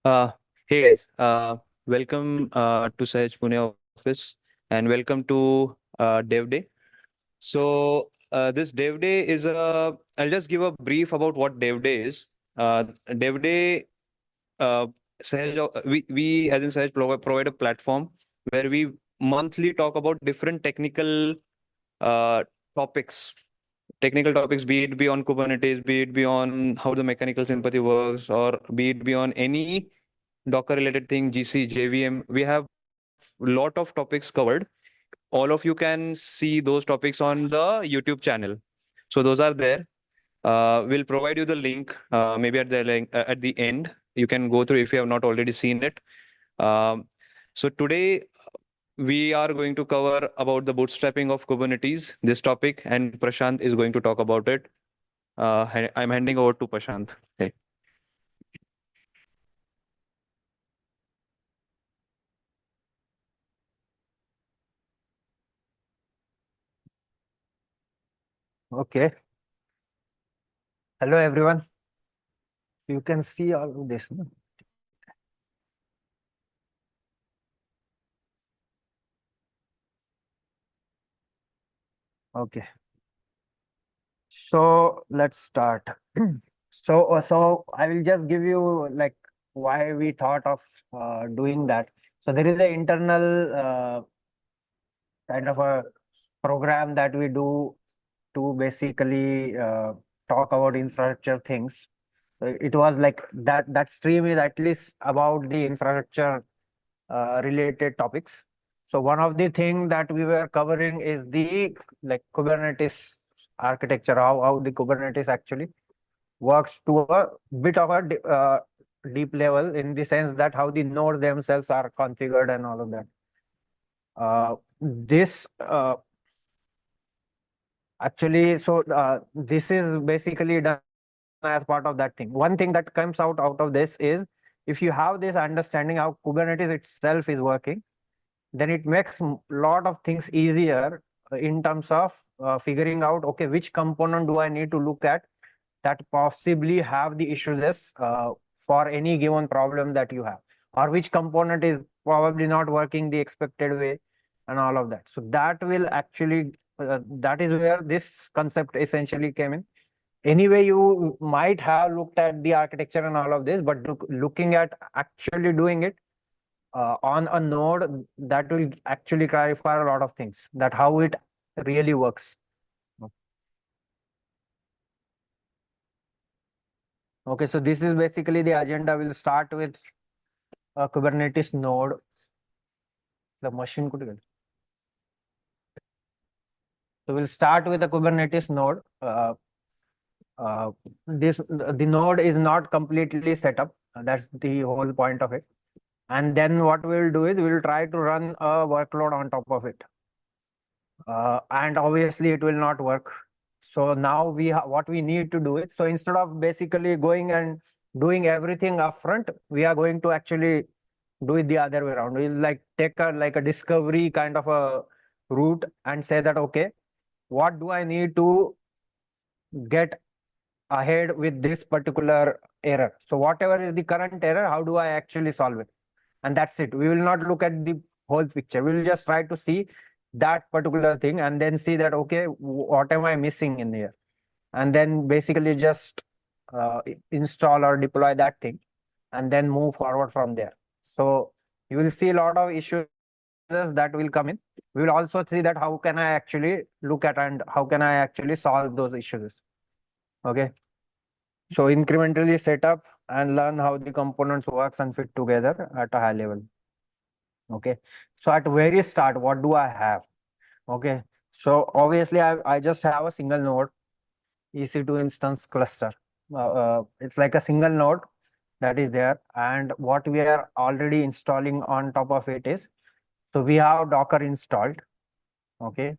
Uh, hey guys, welcome to Sahaj Pune office and welcome to DevDay. This DevDay is I'll just give a brief about what DevDay is. DevDay, uh, we as in Sahaj provide a platform where we monthly talk about different uh, topics. Technical topics, be it be on Kubernetes, be it be on how the mechanical sympathy works, or be it be on any Docker related thing, GC, JVM. We have lot of topics covered. All of you can see those topics on the YouTube channel. So those are there. We'll provide you the link, maybe at the at the end. You can go through if you have not already seen it. Um, so today we are going to cover about the bootstrapping of Kubernetes, this topic, and Prashant is going to talk about it. I'm handing over to Prashant. Hey. Okay. Hello, everyone. You can see all of this. No? Okay. So let's start. So I will just give you like why we thought of doing that. So there is an internal kind of a program that we do to basically talk about infrastructure things. It was like that stream is at least about the infrastructure related topics. So one of the thing that we were covering is the like Kubernetes architecture, how the Kubernetes actually works to a bit of a deep level, in the sense that how the nodes themselves are configured and all of that. This actually, so this is basically done as part of that thing. One thing that comes out of this is, if you have this understanding how Kubernetes itself is working, then it makes a lot of things easier in terms of figuring out, okay, which component do I need to look at that possibly have the issues for any given problem that you have, or which component is probably not working the expected way and all of that. So that will actually, that is where this concept essentially came in. Anyway, you might have looked at the architecture and all of this, but looking at actually doing it on a node, that will actually clarify a lot of things, that how it really works. Okay, so this is basically the agenda. We'll start with a Kubernetes node. The machine could get. So we'll start with a Kubernetes node. The node is not completely set up. That's the whole point of it. And then what we'll do is we'll try to run a workload on top of it. And obviously it will not work. So now what we need to do is, so instead of basically going and doing everything upfront, we are going to actually do it the other way around. We'll like take a discovery kind of a route and say that, okay, what do I need to get ahead with this particular error? So whatever is the current error, how do I actually solve it? And that's it. We will not look at the whole picture. We will just try to see that particular thing and then see that, okay, what am I missing in here? And then basically just install or deploy that thing and then move forward from there. So you will see a lot of issues that will come in. We will also see that how can I actually look at and how can I actually solve those issues. Okay. So incrementally set up and learn how the components works and fit together at a high level. Okay. So at very start, what do I have? Okay. So obviously I just have a single node EC2 instance cluster. It's like a single node that is there. And what we are already installing on top of it is, so we have Docker installed. Okay.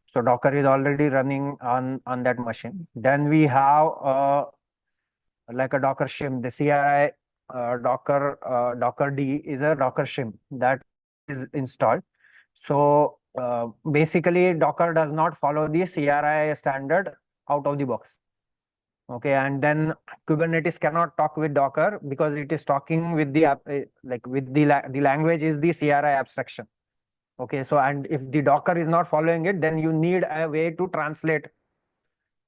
So Docker is already running on that machine. Then we have like a Docker shim, the CRI Docker D is a Docker shim that is installed. So basically Docker does not follow the CRI standard out of the box. Okay, and then Kubernetes cannot talk with Docker because it is talking with the the language is the CRI abstraction. Okay, so and if the Docker is not following it, then you need a way to translate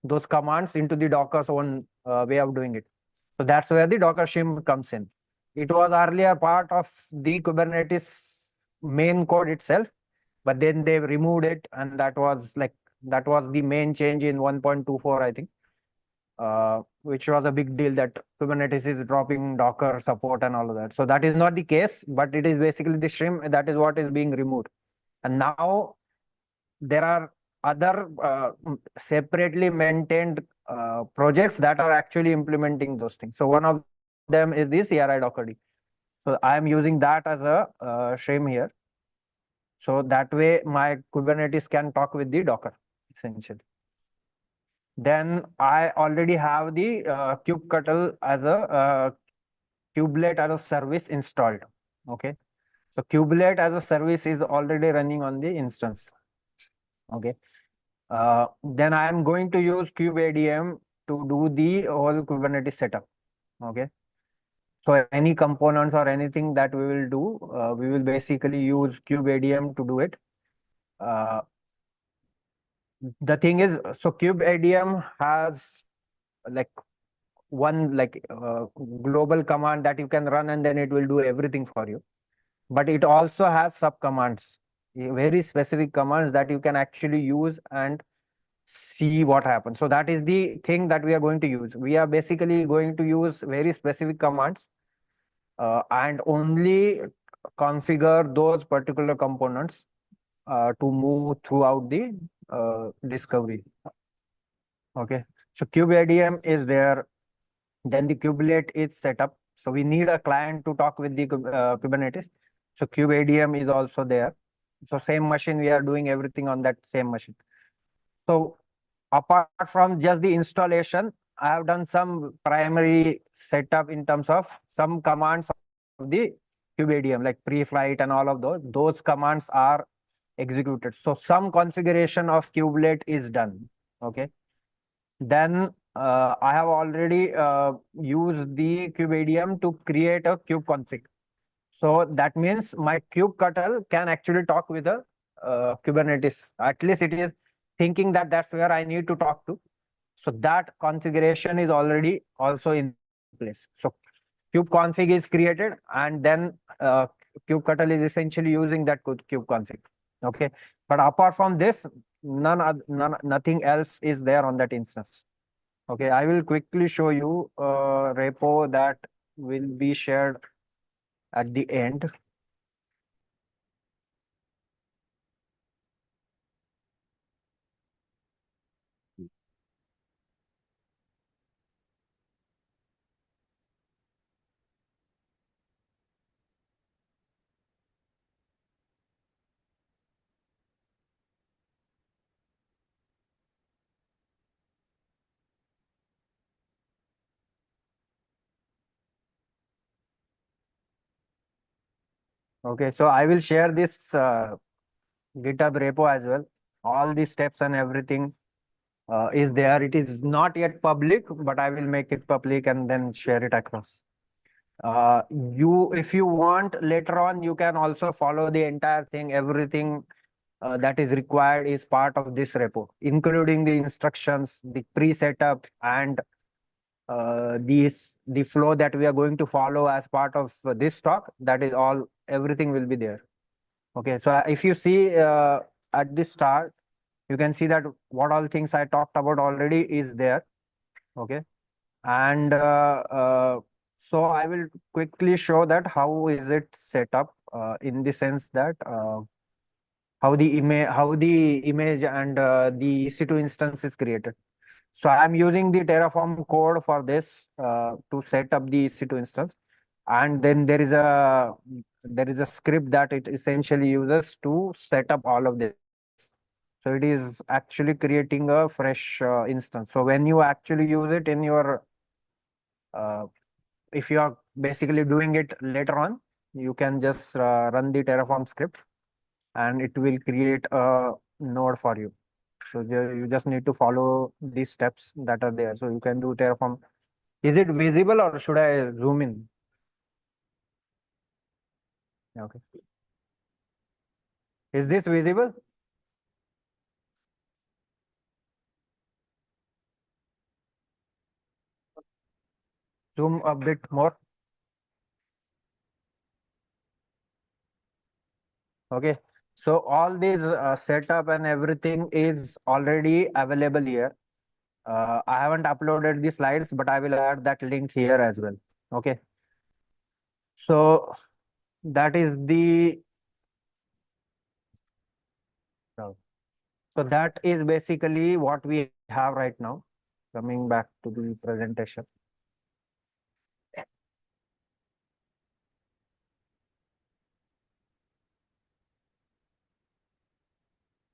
those commands into the Docker's own way of doing it. So that's where the Docker shim comes in. It was earlier part of the Kubernetes main code itself, but then they removed it, and that was the main change in 1.24, I think, which was a big deal that Kubernetes is dropping Docker support and all of that. So that is not the case, but it is basically the shim that is what is being removed. And now there are other separately maintained projects that are actually implementing those things. So one of them is the CRI Docker. So I am using that as a shim here. So that way my Kubernetes can talk with the Docker essentially. Then I already have the kubectl as a kubelet as a service installed. Okay. So kubelet as a service is already running on the instance. Okay. Then I am going to use kubeadm to do the whole Kubernetes setup. Okay. So any components or anything that we will do, we will basically use kubeadm to do it. The thing is, so kubeadm has like one global command that you can run and then it will do everything for you. But it also has sub commands, very specific commands that you can actually use and see what happens. So that is the thing that we are going to use. We are basically going to use very specific commands and only configure those particular components to move throughout the discovery. Okay, so kubeadm is there. Then the kubelet is set up. So we need a client to talk with the Kubernetes. So kubeadm is also there. So same machine, we are doing everything on that same machine. So apart from just the installation, I have done some primary setup in terms of some commands of the kubeadm, like pre-flight and all of those. Those commands are executed. So some configuration of kubelet is done. Okay. Then I have already used the kubeadm to create a kube config. So that means my kubectl can actually talk with a Kubernetes. At least it is thinking that that's where I need to talk to. So that configuration is already also in place. So kube config is created, and then kubectl is essentially using that kube config. Okay, but apart from this, nothing else is there on that instance. Okay, I will quickly show you a repo that will be shared at the end. Okay, so I will share this GitHub repo as well. All the steps and everything is there. It is not yet public, but I will make it public and then share it across. If you want later on, you can also follow the entire thing. Everything that is required is part of this repo, including the instructions, the pre-setup, and the flow that we are going to follow as part of this talk. That is all. Everything will be there. Okay, so if you see at the start, you can see that what all things I talked about already is there. Okay, and so I will quickly show that how is it set up in the sense that how the image and the EC2 instance is created. So I'm using the Terraform code for this to set up the EC2 instance, and then there is a script that it essentially uses to set up all of this. So it is actually creating a fresh instance. So when you actually use it in your, if you are basically doing it later on, you can just run the Terraform script, and it will create a node for you. So you just need to follow these steps that are there. So you can do Terraform. Is it visible or should I zoom in? Okay. Is this visible? Zoom a bit more. Okay. So all these setup and everything is already available here. I haven't uploaded the slides, but I will add that link here as well. Okay. So that is the so that is basically what we have right now. Coming back to the presentation.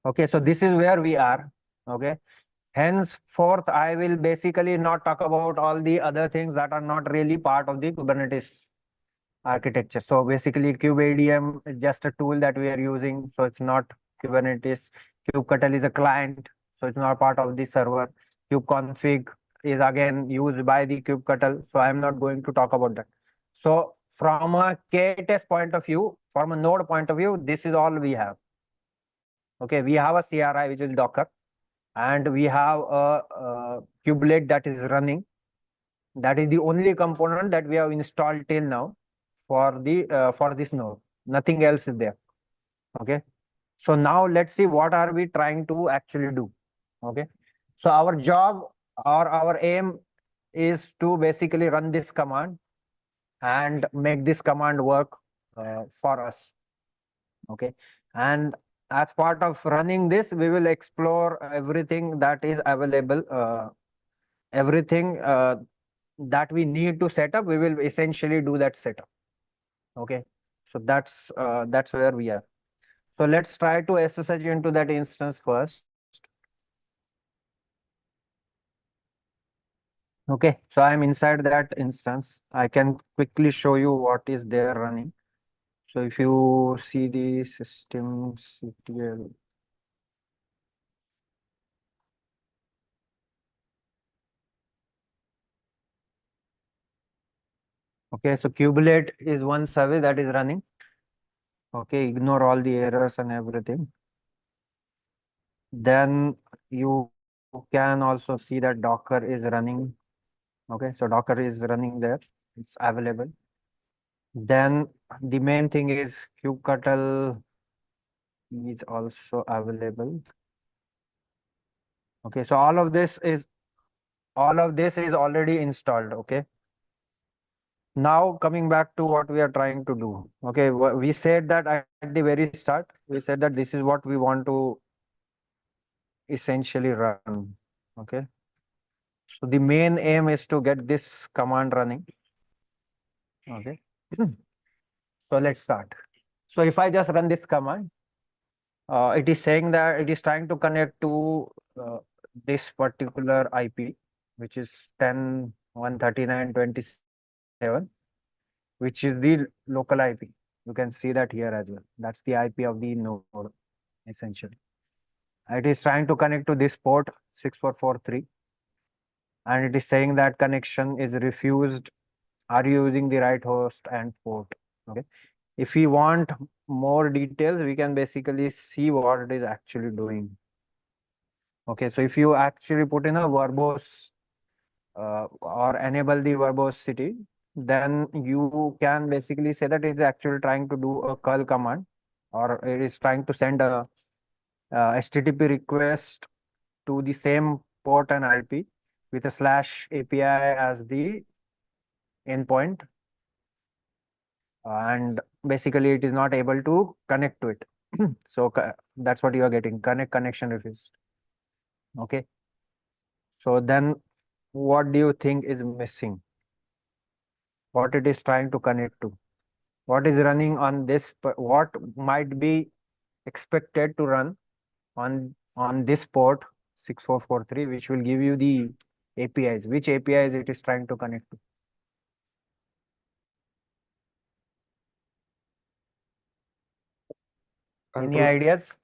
Okay, so this is where we are. Okay. Henceforth, I will basically not talk about all the other things that are not really part of the Kubernetes architecture. So basically, kubeadm is just a tool that we are using. So it's not Kubernetes. kubectl is a client, so it's not part of the server. kubeconfig is again used by the kubectl. So I'm not going to talk about that. So from a k8s point of view, from a node point of view, this is all we have. Okay, we have a CRI, which is Docker, and we have a kubelet that is running. That is the only component that we have installed till now for this node. Nothing else is there. Okay. So now let's see what are we trying to actually do. Okay. So our job or our aim is to basically run this command and make this command work for us. Okay. And as part of running this, we will explore everything that is available, everything that we need to set up. We will essentially do that setup. Okay. So that's where we are. So let's try to SSH into that instance first. Okay, so I'm inside that instance. I can quickly show you what is there running. So if you see the systemctl. Okay, so kubelet is one service that is running. Okay, ignore all the errors and everything. Then you can also see that Docker is running. Okay, so Docker is running there. It's available. Then the main thing is kubectl is also available. Okay, so all of this is already installed. Okay. Now coming back to what we are trying to do. Okay, we said that at the very start, we said that this is what we want to essentially run. Okay. So the main aim is to get this command running. Okay. So let's start. So if I just run this command, it is saying that it is trying to connect to this particular IP, which is 10.139.27, which is the local IP. You can see that here as well. That's the IP of the node, essentially. It is trying to connect to this port 6443, and it is saying that connection is refused. Are you using the right host and port? Okay. If we want more details, we can basically see what it is actually doing. Okay, so if you actually put in a verbose or enable the verbosity, then you can basically say that it is actually trying to do a curl command, or it is trying to send a HTTP request to the same port and IP with a slash API as the endpoint, and basically it is not able to connect to it. So that's what you are getting, connection refused. Okay. So then what do you think is missing? What it is trying to connect to? What is running on this? What might be expected to run on this port 6443, which will give you the APIs. Which APIs it is trying to connect to? Any Control. ideas?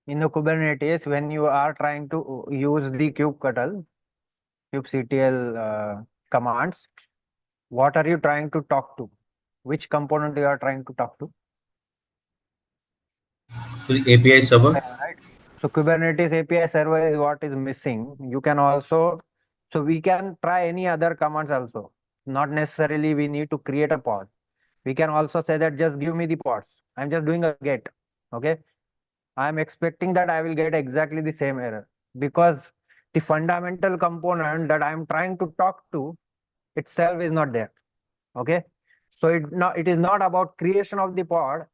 in the Kubernetes, when you are trying to use the kubectl commands, what are you trying to talk to? Which component you are trying to talk to? To the API server. Right. So Kubernetes API server is what is missing. You can also, so we can try any other commands also. Not necessarily we need to create a pod. We can also say that just give me the pods. I'm just doing a get. Okay. I'm expecting that I will get exactly the same error because the fundamental component that I'm trying to talk to itself is not there. Okay. So it is not about creation of the pod.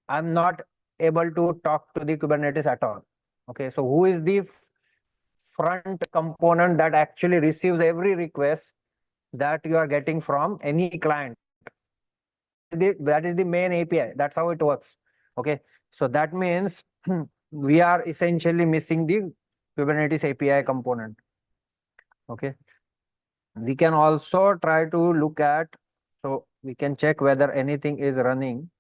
I'm not able to talk to the Kubernetes at all. Okay. So who is the front component that actually receives every request that you are getting from any client? That is the main API. That's how it works. Okay. So that means we are essentially missing the Kubernetes API component. Okay. We can also try to look at, so we can check whether anything is running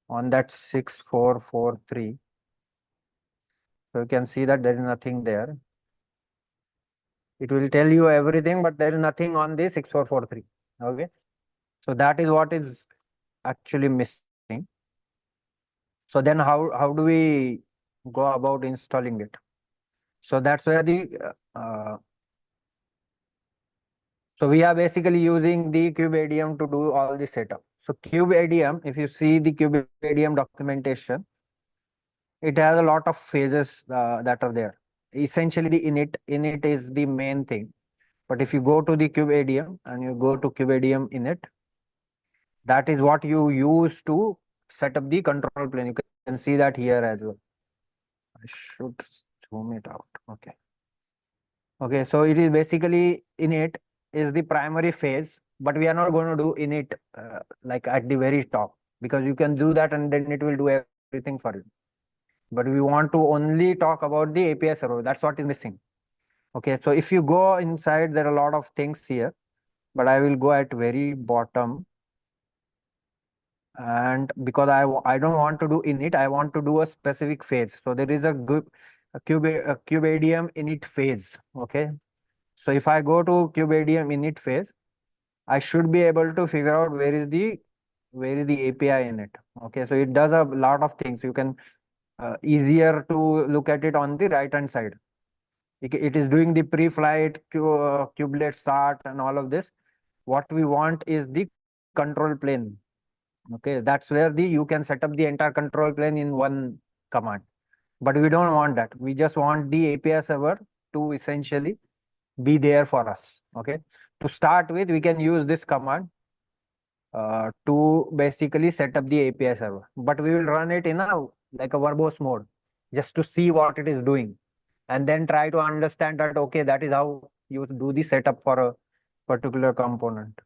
on that 6443. So you can see that there is nothing there. It will tell you everything, but there is nothing on the 6443. Okay. So that is what is actually missing. So then how do we go about installing it? So that's where so we are basically using the kubeadm to do all the setup. So kubeadm, if you see the kubeadm documentation, it has a lot of phases that are there. Essentially the init is the main thing. But if you go to the kubeadm and you go to kubeadm init, that is what you use to set up the control plane. You can see that here as well. I should zoom it out. Okay. Okay, so it is basically init is the primary phase, but we are not going to do init like at the very top, because you can do that and then it will do everything for you. But we want to only talk about the API server. That's what is missing. Okay, so if you go inside, there are a lot of things here, but I will go at very bottom. And because I don't want to do init, I want to do a specific phase. So there is a kubeadm init phase. Okay. So if I go to kubeadm init phase, I should be able to figure out where is the API in it. Okay, so it does a lot of things. You can easier to look at it on the right hand side. It is doing the pre-flight kubelet start and all of this. What we want is the control plane. Okay, that's where you can set up the entire control plane in one command. But we don't want that. We just want the API server to essentially be there for us. Okay, to start with, we can use this command to basically set up the API server, but we will run it in a like a verbose mode just to see what it is doing, and then try to understand that okay, that is how you do the setup for a particular component.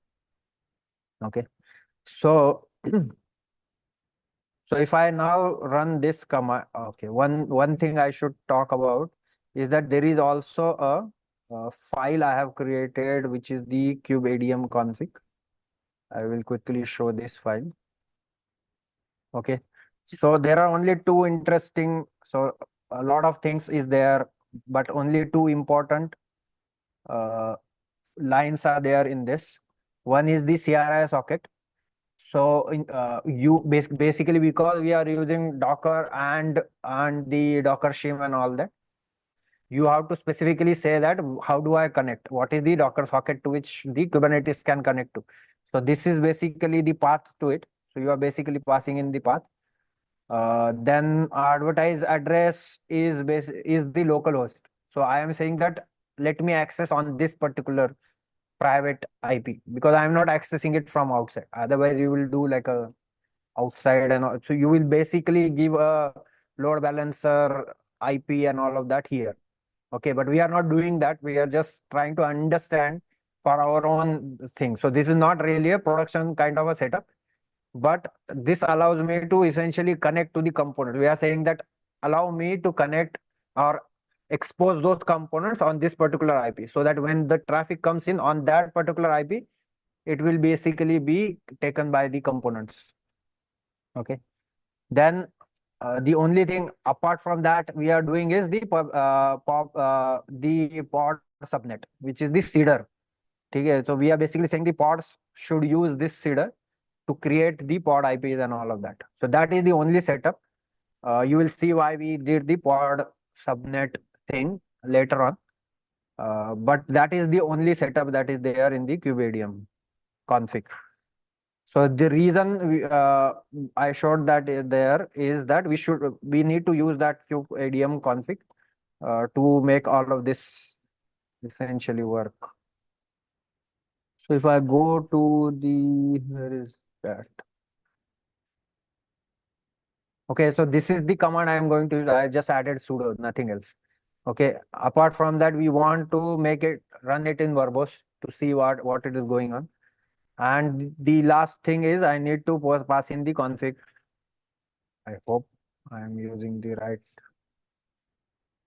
Okay, so so if I now run this command, okay, one thing I should talk about is that there is also a file I have created, which is the kubeadm config. I will quickly show this file. Okay, so there are only two interesting, so a lot of things is there, but only two important uh, lines are there in this. One is the CRI socket. So basically, because we are using Docker and the Docker shim and all that, you have to specifically say that how do I connect? What is the Docker socket to which the Kubernetes can connect to? So this is basically the path to it. So you are basically passing in the path. Then advertise address is the local host. So I am saying that let me access on this particular private IP, because I am not accessing it from outside. Otherwise, you will do like a outside, and so you will basically give a load balancer IP and all of that here. Okay, but we are not doing that. We are just trying to understand for our own thing. So this is not really a production kind of a setup, but this allows me to essentially connect to the component. We are saying that allow me to connect or expose those components on this particular IP, so that when the traffic comes in on that particular IP, it will basically be taken by the components. Okay, Then the only thing apart from that we are doing is the the pod subnet, which is the seeder. Okay, so we are basically saying the pods should use this seeder to create the pod IPs and all of that. So that is the only setup. You will see why we did the pod subnet thing later on. But that is the only setup that is there in the kubeadm config. So the reason I showed that there is that we need to use that kubeadm config to make all of this essentially work. So if I go to the, where is that? Okay, so this is the command I am going to use. I just added sudo, nothing else. Okay, apart from that, we want to make it run it in verbose to see what it is going on. And the last thing is I need to pass in the config. I hope I am using the right.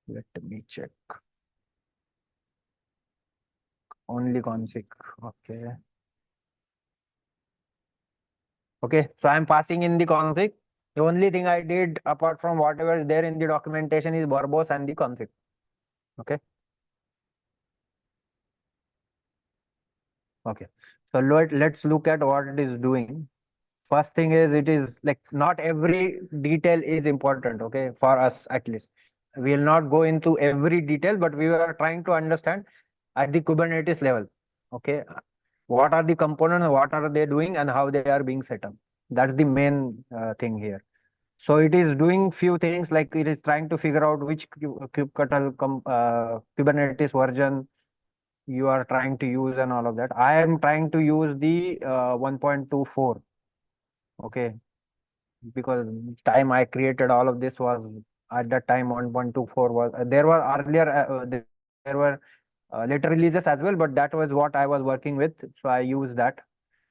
Let me check. Only config. Okay. Okay, so I'm passing in the config. The only thing I did apart from whatever is there in the documentation is verbose and the config. Okay. Okay. So let's look at what it is doing. First thing is it is like not every detail is important, okay, for us at least. We will not go into every detail, but we are trying to understand at the Kubernetes level, okay, what are the components, what are they doing, and how they are being set up. That's the main thing here. So it is doing few things like it is trying to figure out which Kubernetes version you are trying to use and all of that. I am trying to use the 1.24. Okay, because time I created all of this was at that time 1.24 was there were earlier there were later releases as well, but that was what I was working with, so I used that.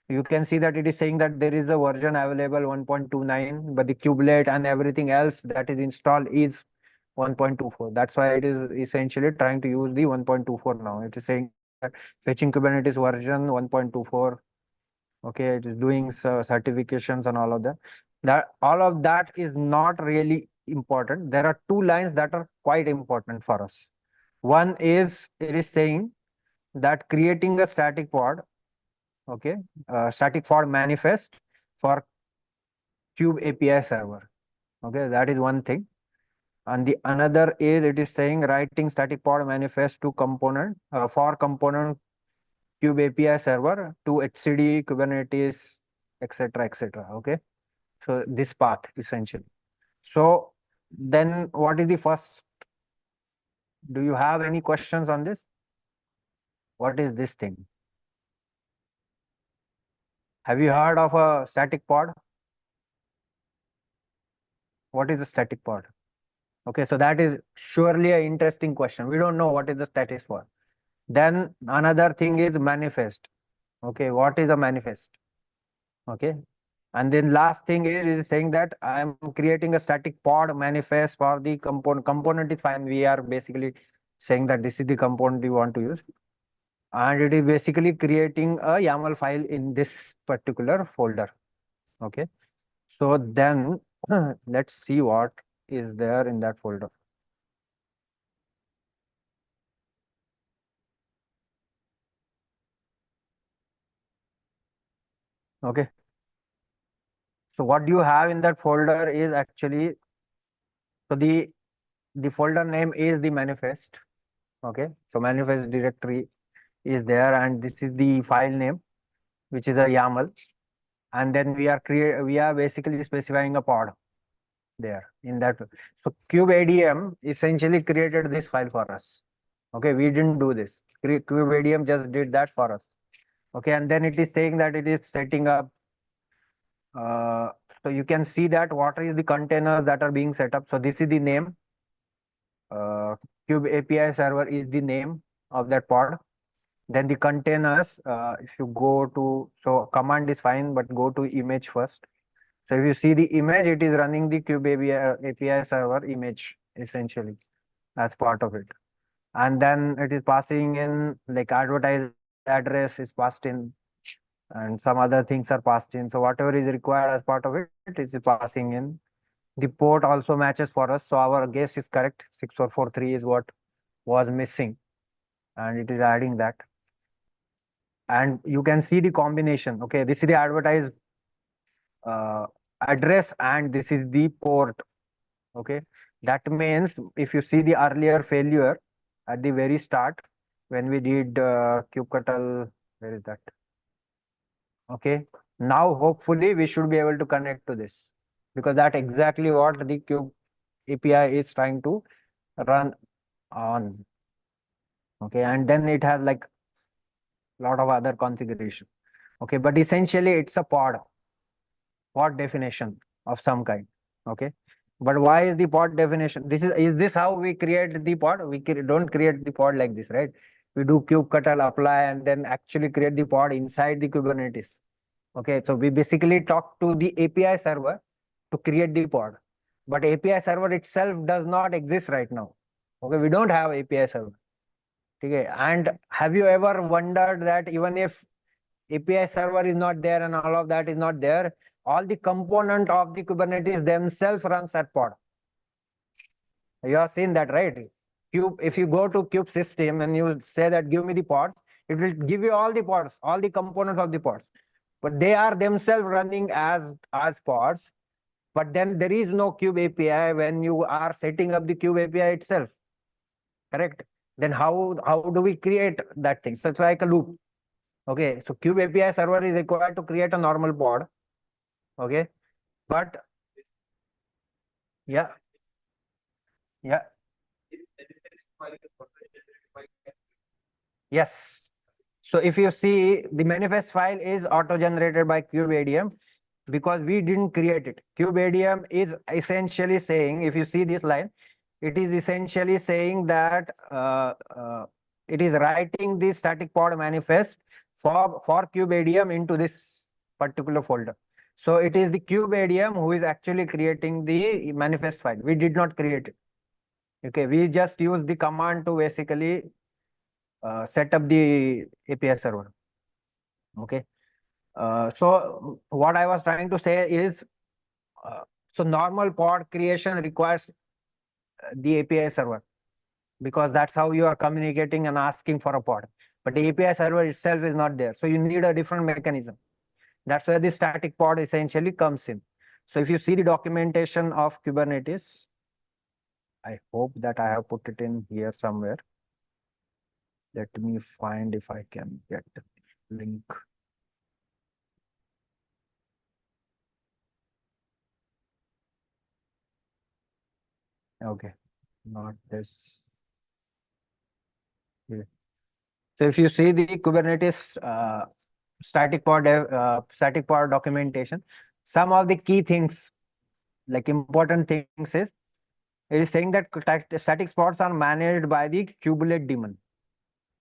You can see that it is saying that there is a version available 1.29, but the kubelet and everything else that is installed is 1.24. That's why it is essentially trying to use the 1.24 now. It is saying that fetching Kubernetes version 1.24. Okay, it is doing certifications and all of that. That all of that is not really important. There are two lines that are quite important for us. One is it is saying that creating a static pod, okay, static pod manifest for Kube API server. Okay, that is one thing. And the another is it is saying writing static pod manifest to component for component Kube API server to etcd Kubernetes, etc., etc. Okay, so this path essentially. So then, what is the first? Do you have any questions on this? What is this thing? Have you heard of a static pod? What is a static pod? Okay, so that is surely an interesting question. We don't know what is the status for. Then another thing is manifest. Okay, what is a manifest? Okay, and then last thing is saying that I am creating a static pod manifest for the component. Component is fine. We are basically saying that this is the component we want to use. And it is basically creating a YAML file in this particular folder. Okay, so then let's see what is there in that folder. Okay, so what you have in that folder is actually, so the folder name is the manifest. Okay, so manifest directory is there, and this is the file name, which is a YAML. And then we are basically specifying a pod there in that. So kubeadm essentially created this file for us. Okay, we didn't do this. kubeadm just did that for us. Okay, and then it is saying that it is setting up. So you can see that what is the containers that are being set up. So this is the name. Kube API server is the name of that pod. Then the containers, if you go to, so command is fine, but go to image first. So if you see the image, it is running the Kube API server image essentially as part of it. And then it is passing in like advertise address is passed in, and some other things are passed in. So whatever is required as part of it, it is passing in. The port also matches for us. So our guess is correct. 6443 is what was missing, and it is adding that. And you can see the combination. Okay, this is the advertised address, and this is the port. Okay, that means if you see the earlier failure at the very start when we did kubectl, where is that? Okay, now hopefully we should be able to connect to this, because that exactly what the kube API is trying to run on. Okay, and then it has like a lot of other configuration. Okay, but essentially it's a pod definition of some kind. Okay, but why is the pod definition? Is this how we create the pod? We don't create the pod like this, right? We do kubectl apply and then actually create the pod inside the Kubernetes. Okay, so we basically talk to the API server to create the pod, but API server itself does not exist right now. Okay, we don't have API server. Okay, and have you ever wondered that even if API server is not there and all of that is not there, all the component of the Kubernetes themselves runs that pod? You have seen that, right? If you go to kube system and you say that give me the pods, it will give you all the pods, all the components of the pods, but they are themselves running as pods. But then there is no kube API when you are setting up the kube API itself, correct? Then how do we create that thing? So it's like a loop. Okay, so kube API server is required to create a normal pod. Okay, but yeah, yes. So if you see, the manifest file is auto-generated by kubeadm because we didn't create it. Kubeadm is essentially saying, if you see this line, it is essentially saying that it is writing the static pod manifest for kubeadm into this particular folder. So it is the kubeadm who is actually creating the manifest file. We did not create it. Okay, we just use the command to basically set up the API server. Okay. So what I was trying to say is, so normal pod creation requires the API server, because that's how you are communicating and asking for a pod. But the API server itself is not there. So you need a different mechanism. That's where the static pod essentially comes in. So if you see the documentation of Kubernetes, I hope that I have put it in here somewhere. Let me find if I can get the link. Okay, not this. Yeah. So if you see the Kubernetes static pod documentation, some of the key things, like important things, is it is saying that static pods are managed by the kubelet daemon.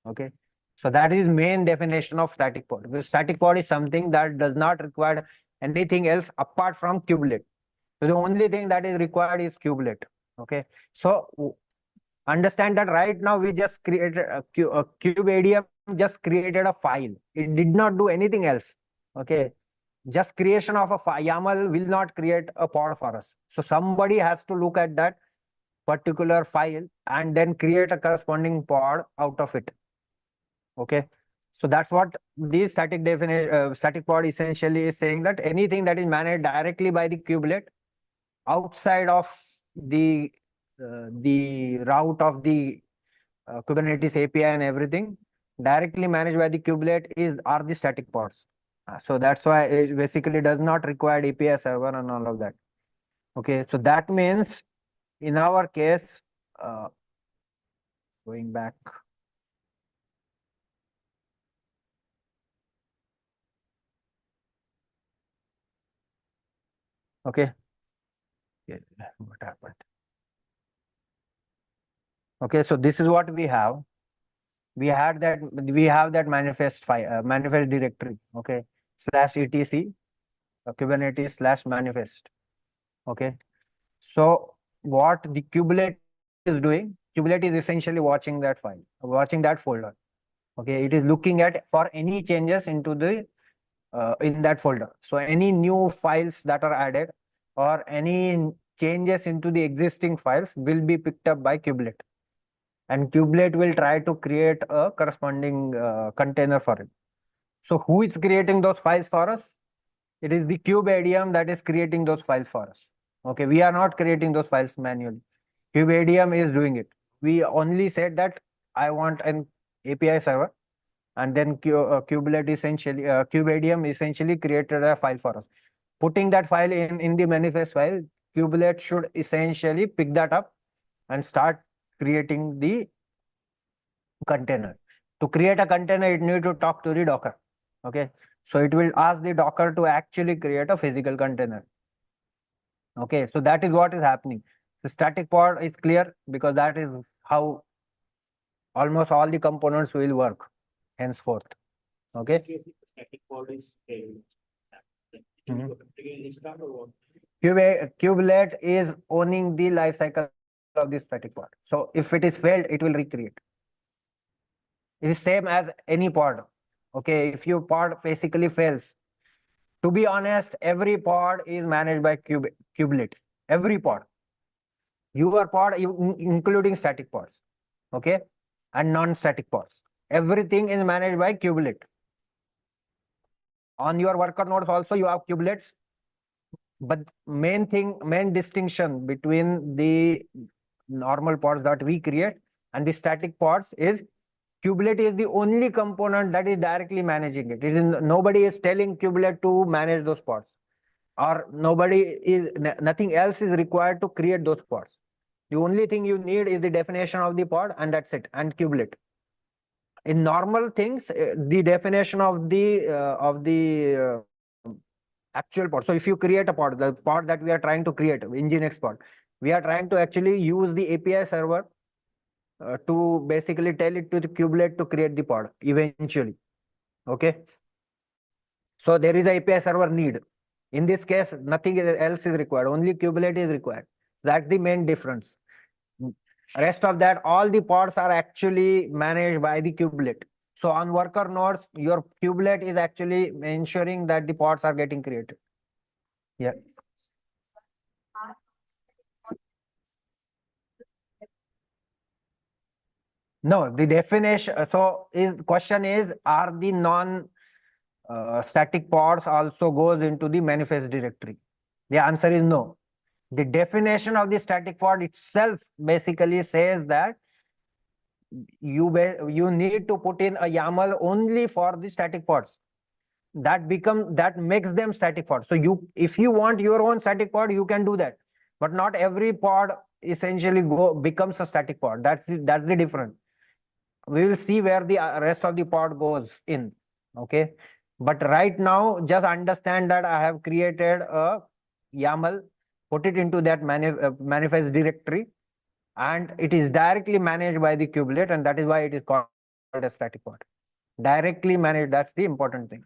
Okay, so that is main definition of static pod. Because static pod is something that does not require anything else apart from kubelet. So the only thing that is required is kubelet. Okay, so understand that right now we just created a kubeadm just created a file. It did not do anything else. Okay, just creation of a YAML will not create a pod for us. So somebody has to look at that particular file and then create a corresponding pod out of it. Okay, so that's what the static pod essentially is saying, that anything that is managed directly by the kubelet outside of the route of the Kubernetes API and everything directly managed by the kubelet are the static pods. So that's why it basically does not require API server and all of that. Okay, so that means in our case, going back. Okay, what happened? Okay, so this is what we have. We have that manifest file, manifest directory. Okay, /etc Kubernetes /manifest. Okay, so what the kubelet is doing, kubelet is essentially watching that file, watching that folder. Okay, it is looking at for any changes into the in that folder. So any new files that are added or any changes into the existing files will be picked up by kubelet, and kubelet will try to create a corresponding container for it. So who is creating those files for us? It is the kubeadm that is creating those files for us. Okay, we are not creating those files manually. Kubeadm is doing it. We only said that I want an API server, and then kubelet essentially kubeadm essentially created a file for us. Putting that file in the manifest file, kubelet should essentially pick that up and start creating the container. To create a container, it need to talk to the Docker. Okay, so it will ask the Docker to actually create a physical container. Okay, so that is what is happening. The static pod is clear because that is how almost all the components will work henceforth. Okay. Static pod is Kubelet is owning the life cycle of the static pod. So if it is failed, it will recreate. It is same as any pod. Okay, if your pod basically fails, to be honest, every pod is managed by kubelet. Every pod. Your pod, including static pods, okay, and non-static pods. Everything is managed by kubelet. On your worker nodes also you have kubelets, but main distinction between the normal pods that we create and the static pods is kubelet is the only component that is directly managing it. Nobody is telling kubelet to manage those pods, or nothing else is required to create those pods. The only thing you need is the definition of the pod, and that's it, and kubelet. In normal things, the definition of the actual pod. So if you create a pod, the pod that we are trying to create, Nginx pod, we are trying to actually use the API server to basically tell it to the kubelet to create the pod eventually. Okay. So there is a API server need. In this case, nothing else is required. Only kubelet is required. That's the main difference. Rest of that, all the pods are actually managed by the kubelet. So on worker nodes, your kubelet is actually ensuring that the pods are getting created. Yeah. No, the definition. So question is, are the non static pods also goes into the manifest directory? The answer is no. The definition of the static pod itself basically says that you need to put in a YAML only for the static pods. That makes them static pods. So if you want your own static pod, you can do that. But not every pod essentially becomes a static pod. That's the difference. We will see where the rest of the pod goes in. Okay. But right now, just understand that I have created a YAML, put it into that manifest directory, and it is directly managed by the kubelet, and that is why it is called a static pod. Directly managed, that's the important thing.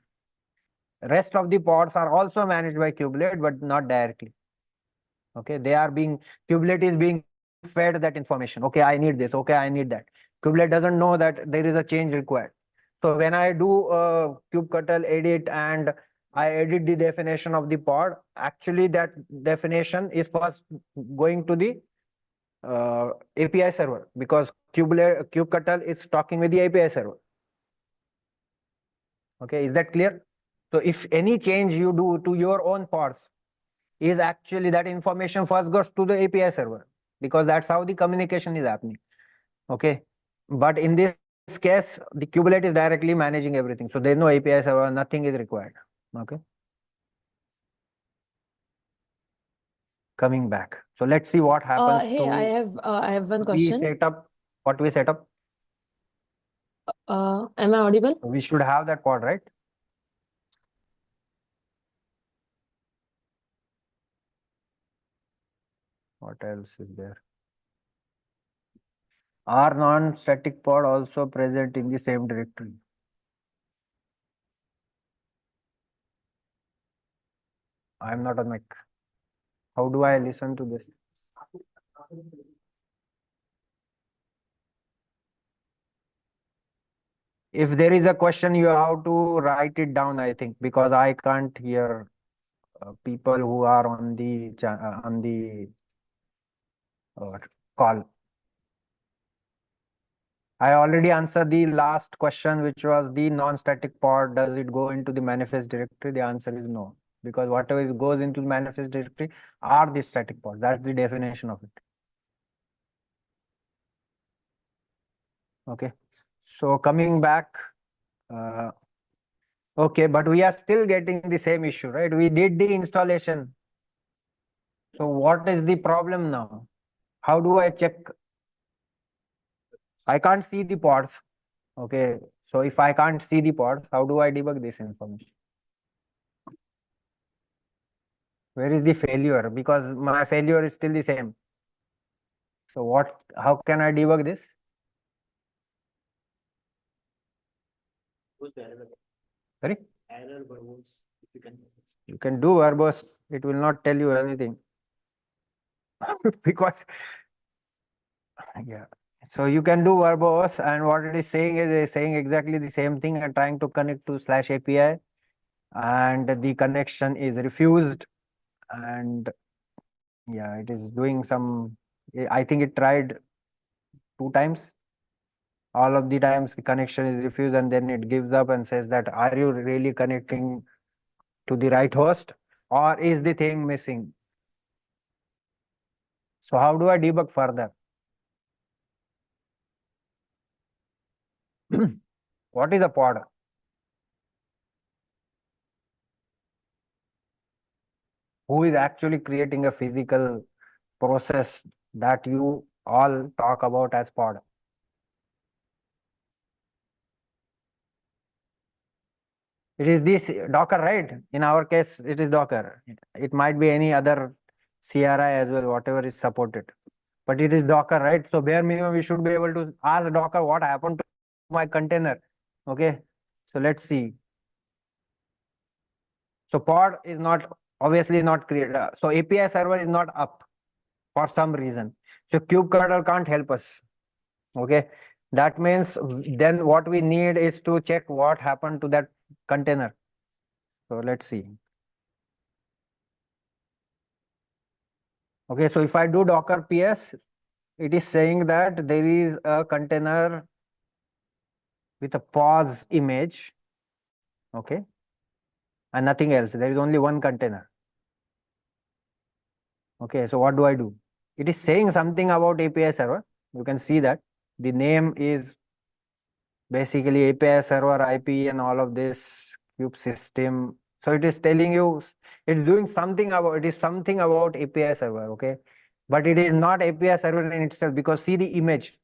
Rest of the pods are also managed by kubelet, but not directly. Okay, kubelet is being fed that information. Okay, I need this. Okay, I need that. Kubelet doesn't know that there is a change required. So when I do a kubectl edit and I edit the definition of the pod, actually that definition is first going to the API server, because kubectl is talking with the API server. Okay, is that clear? So if any change you do to your own pods, is actually that information first goes to the API server, because that's how the communication is happening. Okay, but in this case, the kubelet is directly managing everything. So there's no API server, nothing is required. Okay. Coming back. So let's see what happens Hey, to I have one question. what we set up. Am I audible? We should have that pod, right? What else is there? Are non-static pod also present in the same directory? I'm not on mic. How do I listen to this? If there is a question, you have to write it down, I think, because I can't hear people who are on the or call. I already answered the last question, which was the non-static pod. Does it go into the manifest directory? The answer is no, because whatever goes into the manifest directory are the static pods. That's the definition of it. Okay. So coming back, okay, but we are still getting the same issue, right? We did the installation. So what is the problem now? How do I check? I can't see the pods. Okay. So if I can't see the pods, how do I debug this information? Where is the failure? Because my failure is still the same. So how can I debug this? Sorry? Error verbose. You can do verbose. It will not tell you anything. Because, yeah. So you can do verbose, and what it is saying is it's saying exactly the same thing and trying to connect to /API, and the connection is refused. And yeah, it is doing some, I think it tried 2 times. All of the times the connection is refused, and then it gives up and says that, are you really connecting to the right host, or is the thing missing? So how do I debug further? What is a pod? Who is actually creating a physical process that you all talk about as pod? It is this Docker, right? In our case, it is Docker. It might be any other CRI as well, whatever is supported. But it is Docker, right? So bare minimum, we should be able to ask Docker what happened to my container. Okay. So let's see. So pod is not, obviously not created. So API server is not up for some reason. So kubectl can't help us. Okay. That means then what we need is to check what happened to that container. So let's see. Okay. So if I do Docker PS, it is saying that there is a container with a pause image. Okay. And nothing else. There is only one container. Okay. So what do I do? It is saying something about API server. You can see that the name is basically API server IP and all of this kube system. So it is telling you it's doing something about, it is something about API server. Okay. But it is not API server in itself, because see the image.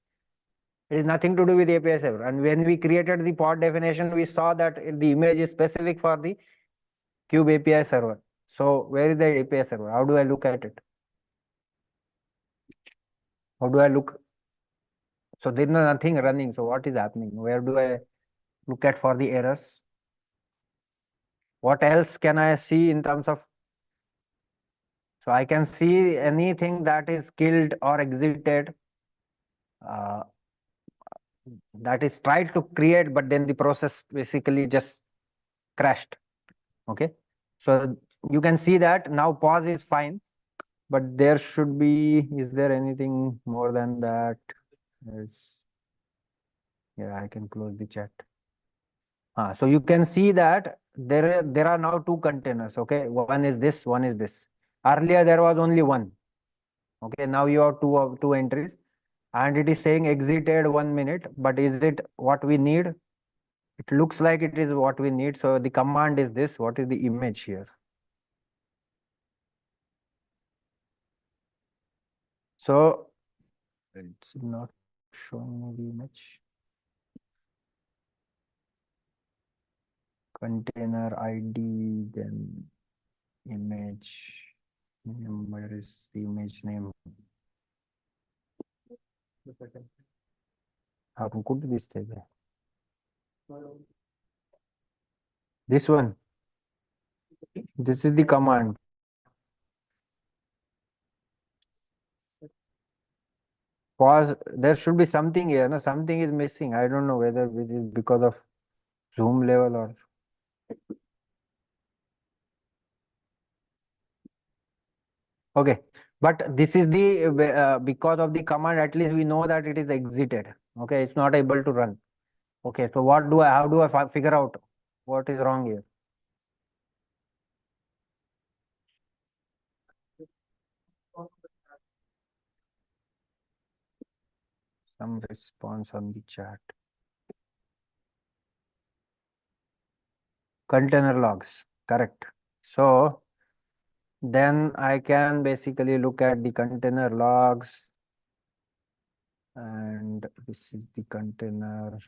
It is nothing to do with API server. And when we created the pod definition, we saw that the image is specific for the kube API server. So where is the API server? How do I look at it? How do I look? So there is nothing running. So what is happening? Where do I look at for the errors? What else can I see in terms of? So I can see anything that is killed or exited, that is tried to create, but then the process basically just crashed. Okay. So you can see that now pause is fine, but there should be, is there anything more than that? Yes. Yeah, I can close the chat. So you can see that there are now 2 containers. Okay. One is this, one is this. Earlier there was only one. Okay. Now you have two entries, and it is saying exited 1 minute, but is it what we need? It looks like it is what we need. So the command is this. What is the image here? So it's not showing me the image. Container ID, then image name. Where is the image name? How could this take? This one. This is the command. Pause. There should be something here. No, something is missing. I don't know whether it is because of zoom level or. Okay, But this is the because of the command, at least we know that it is exited. Okay, it's not able to run. Okay, so how do I figure out what is wrong here? Some response on the chat. Container logs, correct. So then I can basically look at the container logs, and this is the container.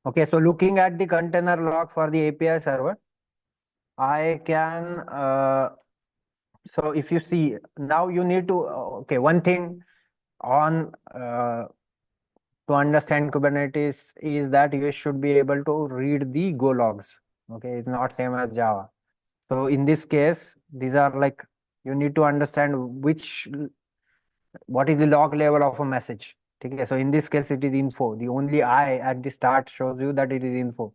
Okay, so looking at the container log for the API server, I can so if you see now, you need to okay, one thing on to understand Kubernetes is that you should be able to read the Go logs. Okay, it's not same as Java. So in this case, these are like, you need to understand what is the log level of a message. Okay, so in this case, it is info. The only I at the start shows you that it is info.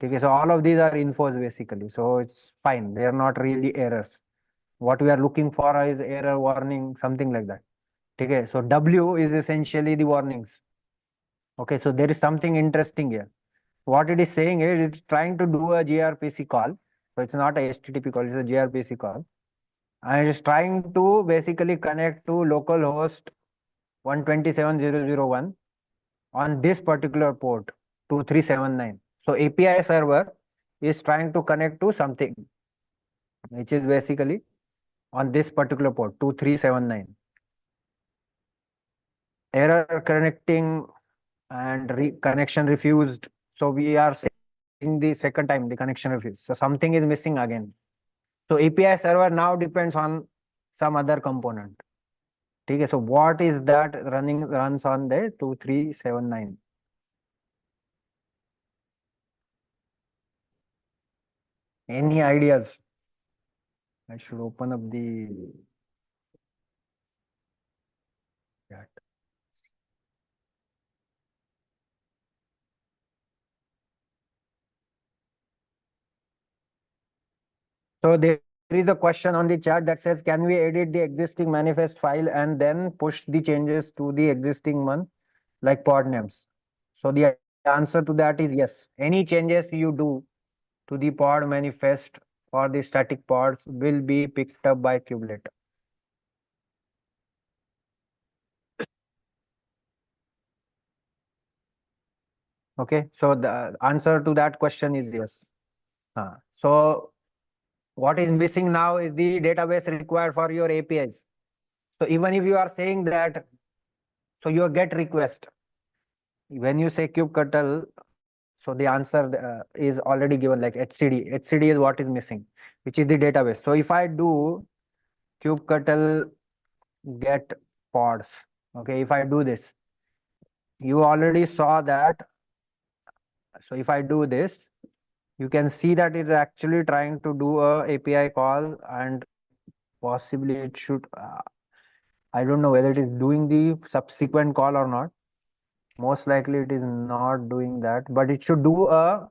Okay, so all of these are infos basically. So it's fine. They are not really errors. What we are looking for is error warning, something like that. Okay, so W is essentially the warnings. Okay, so there is something interesting here. What it is saying is it's trying to do a gRPC call. So it's not a HTTP call, it's a gRPC call. And it is trying to basically connect to localhost 127.0.0.1 on this particular port 2379. So API server is trying to connect to something which is basically on this particular port 2379. Error connecting and connection refused. So we are saying the second time the connection refused. So something is missing again. So API server now depends on some other component. Okay, so what is that runs on the 2379? Any ideas? I should open up the chat. So there is a question on the chat that says, can we edit the existing manifest file and then push the changes to the existing one, like pod names? So the answer to that is yes. Any changes you do to the pod manifest or the static pods will be picked up by kubelet. Okay, so the answer to that question is yes. So what is missing now is the database required for your APIs. So even if you are saying that, so your GET request, when you say kubectl, so the answer is already given, like HCD. HCD is what is missing, which is the database. So if I do kubectl get pods, okay, if I do this, you already saw that. So if I do this, you can see that it is actually trying to do a API call, and possibly it should, I don't know whether it is doing the subsequent call or not. Most likely it is not doing that, but it should do a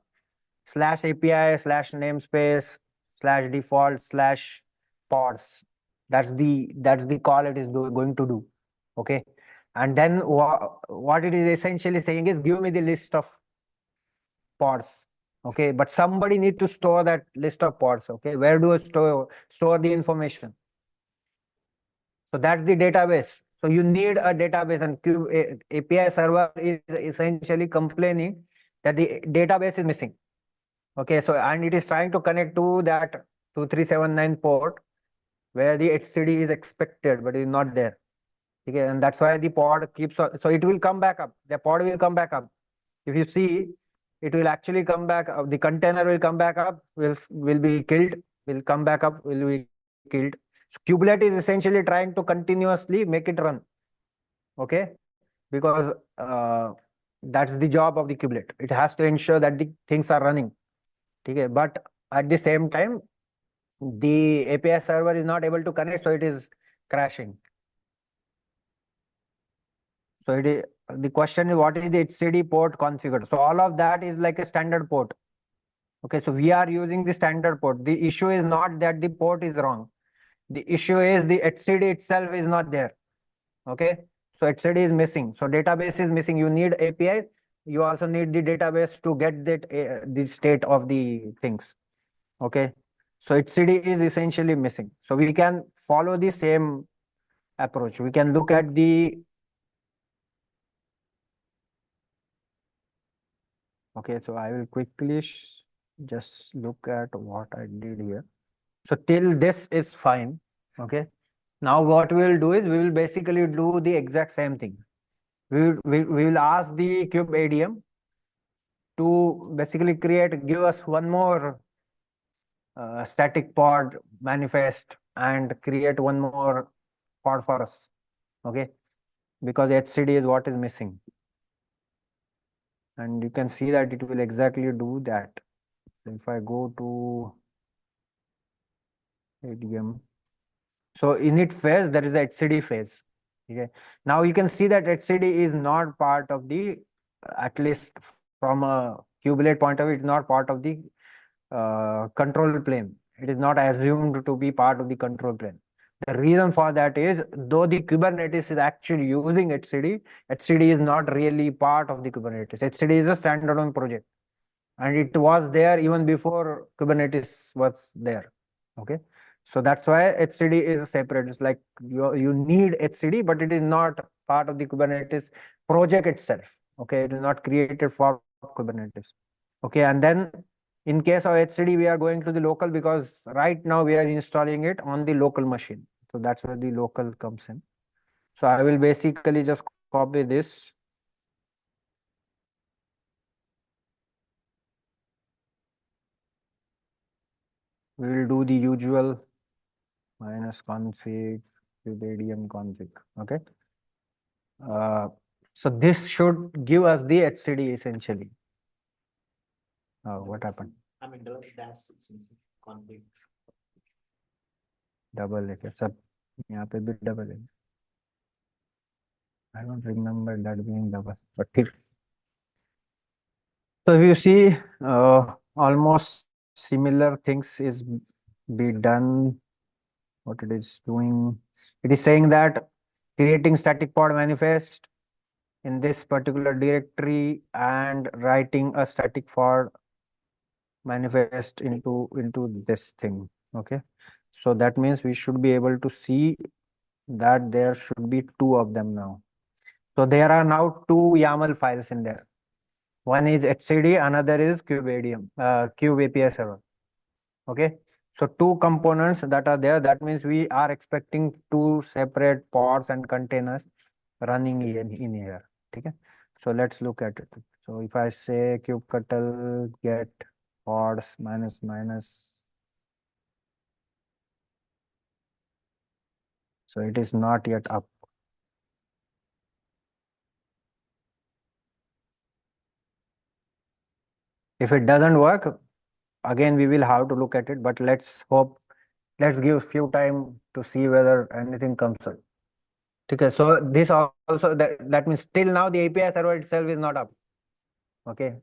/API/namespace/default/pods. That's the call it is going to do. Okay. And then what it is essentially saying is, give me the list of pods. Okay, but somebody need to store that list of pods. Okay, where do I store the information? So that's the database. So you need a database, and API server is essentially complaining that the database is missing. Okay, so and it is trying to connect to that 2379 port where the HCD is expected, but it is not there. Okay, and that's why the pod keeps on, so it will come back up. The pod will come back up. If you see, it will actually come back up. The container will come back up, will be killed, will come back up, will be killed. So kubelet is essentially trying to continuously make it run. Okay, because that's the job of the kubelet. It has to ensure that the things are running. Okay, but at the same time, the API server is not able to connect, so it is crashing. So it is, the question is, what is the HCD port configured? So all of that is like a standard port. Okay, so we are using the standard port. The issue is not that the port is wrong. The issue is the etcd itself is not there. Okay, so etcd is missing, so database is missing. You need API, you also need the database to get that the state of the things. Okay, so etcd is essentially missing. So we can follow the same approach. We can look at the okay, so I will quickly just look at what I did here. So till this is fine. Okay, now what we will do is we will basically do the exact same thing. We will ask the kube ADM to basically give us one more static pod manifest and create one more pod for us. Okay, because etcd is what is missing. And you can see that it will exactly do that. So if I go to ADM, so init phase, there is a etcd phase. Okay, now you can see that etcd is not part of the, at least from a kubelet point of view, it's not part of the control plane. It is not assumed to be part of the control plane. The reason for that is, though the Kubernetes is actually using etcd, etcd is not really part of the Kubernetes. etcd is a standalone project, and it was there even before Kubernetes was there. Okay, so that's why etcd is separate. It's like you need etcd, but it is not part of the Kubernetes project itself. Okay, it is not created for Kubernetes. Okay, and then in case of etcd, we are going to the local because right now we are installing it on the local machine. So that's where the local comes in. So I will basically just copy this. We will do the usual -config with ADM config. Okay. So this should give us the etcd essentially. What happened? I mean, dash config. Double it. It's a bit double it. I don't remember that being double, but ठीक. So if you see, almost similar things is be done. What it is doing, it is saying that creating static pod manifest in this particular directory and writing a static pod manifest into this thing. Okay, so that means we should be able to see that there should be two of them now. So there are now two YAML files in there. One is etcd, another is kubeadm, kube API server. Okay, so two components that are there. That means we are expecting two separate pods and containers running in here. Okay, so let's look at it. So if I say kubectl get pods --, so it is not yet up. If it doesn't work, again we will have to look at it, but let's give few time to see whether anything comes up. Okay, so this also, that means till now the API server itself is not up. Okay,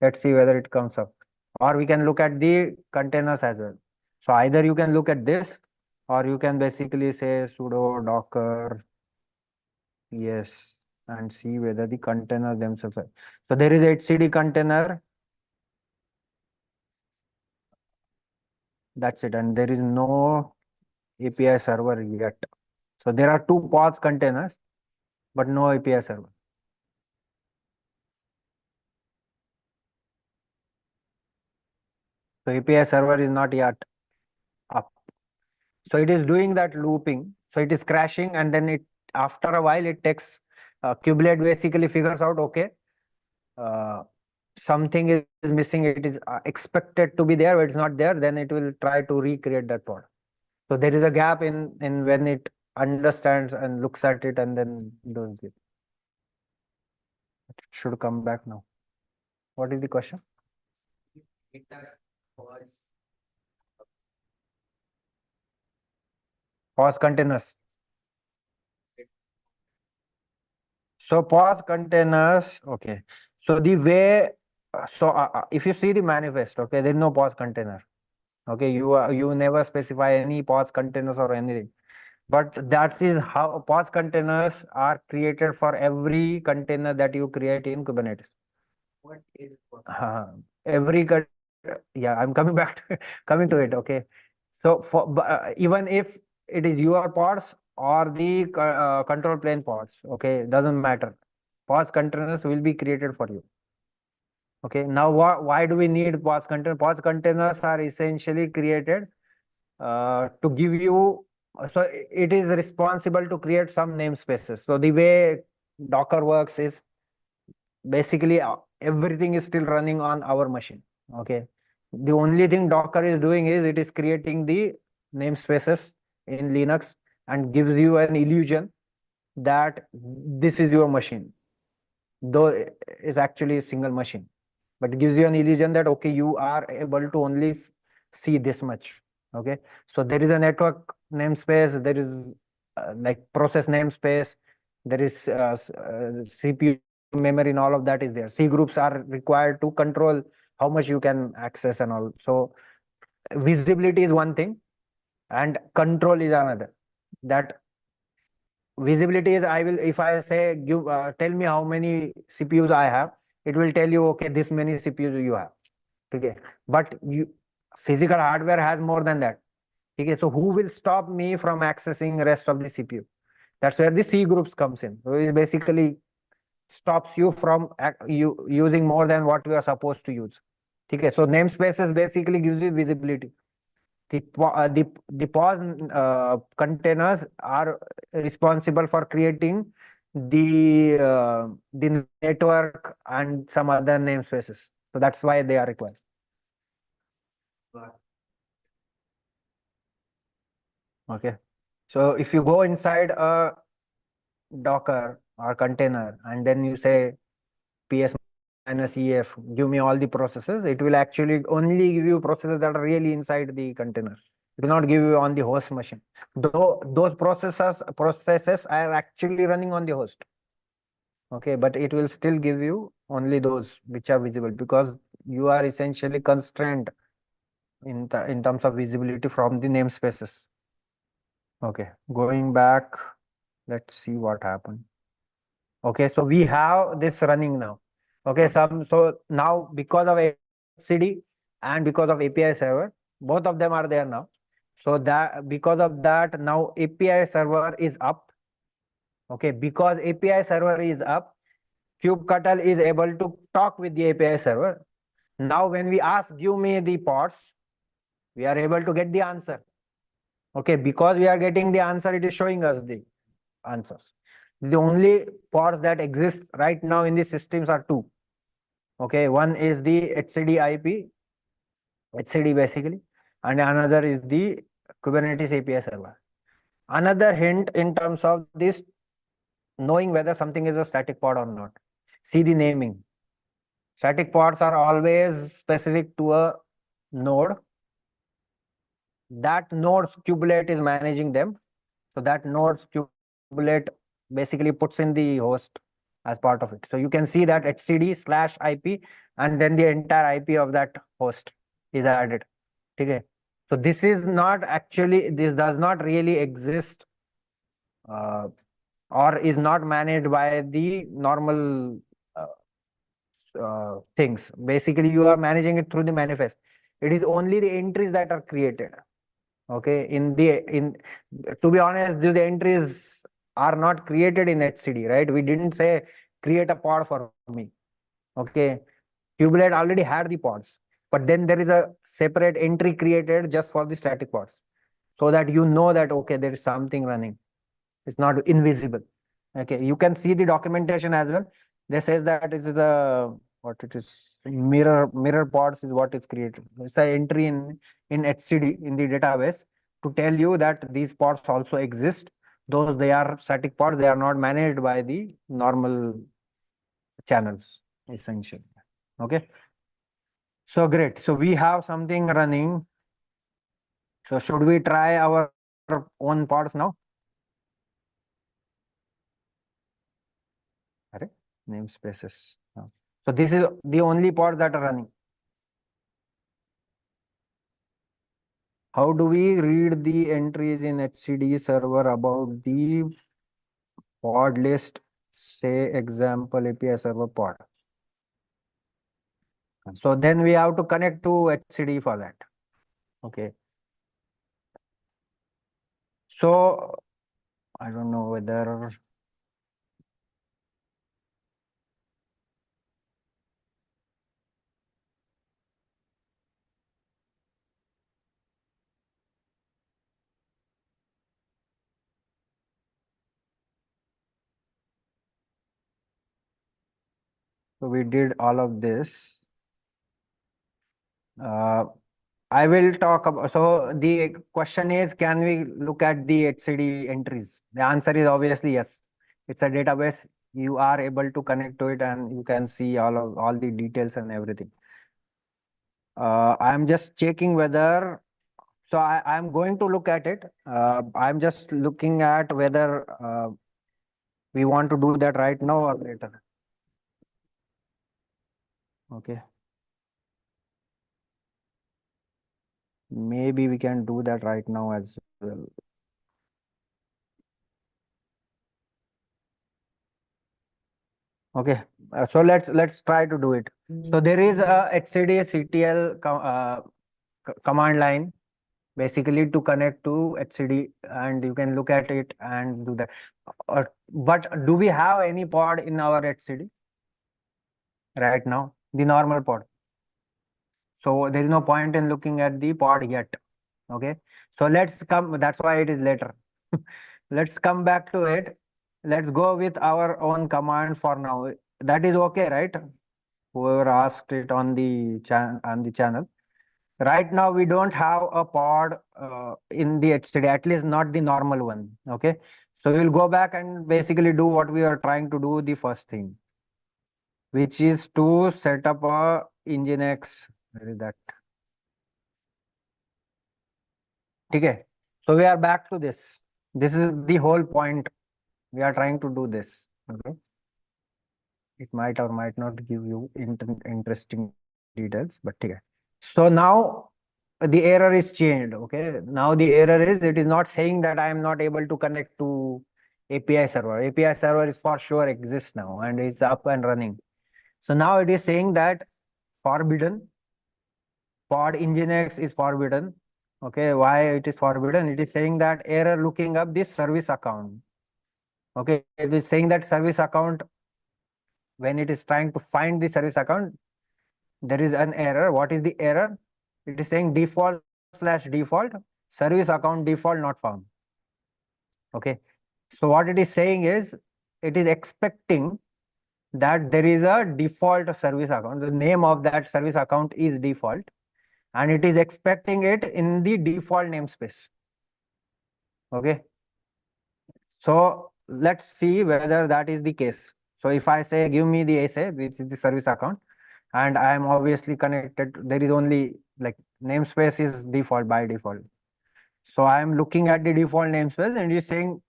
let's see whether it comes up, or we can look at the containers as well. So either you can look at this, or you can basically say sudo docker yes and see whether the containers themselves are. So there is etcd container. That's it, and there is no API server yet. So there are two pods containers, but no API server. So API server is not yet up. So it is doing that looping. So it is crashing, and then it, after a while, it takes kubelet basically figures out, okay, something is missing. It is expected to be there, but it's not there. Then it will try to recreate that pod. So there is a gap in when it understands and looks at it and then does it. It should come back now. What is the question? Pause containers. So pause containers. Okay. So the way, so if you see the manifest, okay, there is no pause container. Okay, you never specify any pods containers or anything. But that is how pods containers are created for every container that you create in Kubernetes. What is Every yeah, I'm coming back to coming to it. Okay, so even if it is your pods or the control plane pods, okay, doesn't matter. Pods containers will be created for you. Okay, now why do we need pods containers? Pods containers are essentially created to give you, so it is responsible to create some namespaces. So the way Docker works is basically everything is still running on our machine. Okay, the only thing Docker is doing is it is creating the namespaces in Linux and gives you an illusion that this is your machine, though it is actually a single machine, but it gives you an illusion that okay, you are able to only see this much. Okay, so there is a network namespace, there is like process namespace, there is CPU memory, and all of that is there. C groups are required to control how much you can access and all. So visibility is one thing and control is another. That visibility is, I will, if I say give tell me how many CPUs I have, it will tell you okay, this many CPUs you have. Okay, but physical hardware has more than that. Okay, so who will stop me from accessing rest of the CPU? That's where the C groups comes in. So it basically stops you from using more than what you are supposed to use. Okay, so namespaces basically gives you visibility. The pause containers are responsible for creating the network and some other namespaces. So that's why they are required. Okay, so if you go inside a Docker or container and then you say ps minus ef, give me all the processes, it will actually only give you processes that are really inside the container. It will not give you on the host machine, though those processes are actually running on the host. Okay, but it will still give you only those which are visible, because you are essentially constrained in terms of visibility from the namespaces. Okay, going back, let's see what happened. Okay, so we have this running now. Okay, so now because of etcd and because of API server, both of them are there now. So that because of that, now API server is up. Okay, because API server is up, kubectl is able to talk with the API server. Now when we ask give me the pods, we are able to get the answer. Okay, because we are getting the answer, it is showing us the answers. The only pods that exist right now in the systems are two. Okay, one is the etcd IP, etcd basically, and another is the Kubernetes API server. Another hint in terms of this, knowing whether something is a static pod or not. See the naming. Static pods are always specific to a node. That node's kubelet is managing them. So that node's kubelet basically puts in the host as part of it. So you can see that etcd/IP and then the entire IP of that host is added. Okay. So this is not actually, this does not really exist or is not managed by the normal things. Basically, you are managing it through the manifest. It is only the entries that are created. Okay, to be honest, the entries are not created in etcd, right? We didn't say create a pod for me. Okay, kubelet already had the pods, but then there is a separate entry created just for the static pods, so that you know that okay, there is something running. It's not invisible. Okay, you can see the documentation as well. They says that it is the what it is, mirror pods is what is created. It's an entry in etcd in the database to tell you that these pods also exist. Those they are static pods, they are not managed by the normal channels essentially. Okay, so great. So we have something running. So should we try our own pods now? Correct. Namespaces. So this is the only pod that are running. How do we read the entries in HCD server about the pod list, say example API server pod? So then we have to connect to HCD for that. Okay. So I don't know whether so we did all of this. I will talk about, so the question is, can we look at the HCD entries? The answer is obviously yes. It's a database. You are able to connect to it and you can see all the details and everything. I'm just checking whether, so I'm going to look at it. I'm just looking at whether we want to do that right now or later. Okay. Maybe we can do that right now as well. Okay, so let's try to do it. So there is a HCD CTL command line basically to connect to HCD, and you can look at it and do that. But do we have any pod in our HCD right now? The normal pod. So there is no point in looking at the pod yet. Okay, so let's come. That's why it is later. Let's come back to it. Let's go with our own command for now. That is okay, right? Whoever asked it on the channel. Right now, we don't have a pod in the HTTP, at least not the normal one. Okay, so we'll go back and basically do what we are trying to do the first thing, which is to set up a Nginx. Where is that? Okay, so we are back to this. This is the whole point. We are trying to do this. Okay, it might or might not give you interesting details, but okay. So now the error is changed. Okay, now the error is, it is not saying that I am not able to connect to API server. API server is for sure exists now and it's up and running. So now it is saying that forbidden, pod Nginx is forbidden. Okay, why it is forbidden? It is saying that error looking up this service account. Okay, it is saying that service account, when it is trying to find the service account, there is an error. What is the error? It is saying default/default service account default not found. Okay, so what it is saying is, it is expecting that there is a default service account. The name of that service account is default, and it is expecting it in the default namespace. Okay, so let's see whether that is the case. So if I say give me the SA, which is the service account, and I am obviously connected, there is only like namespace is default by default. So I am looking at the default namespace and it is saying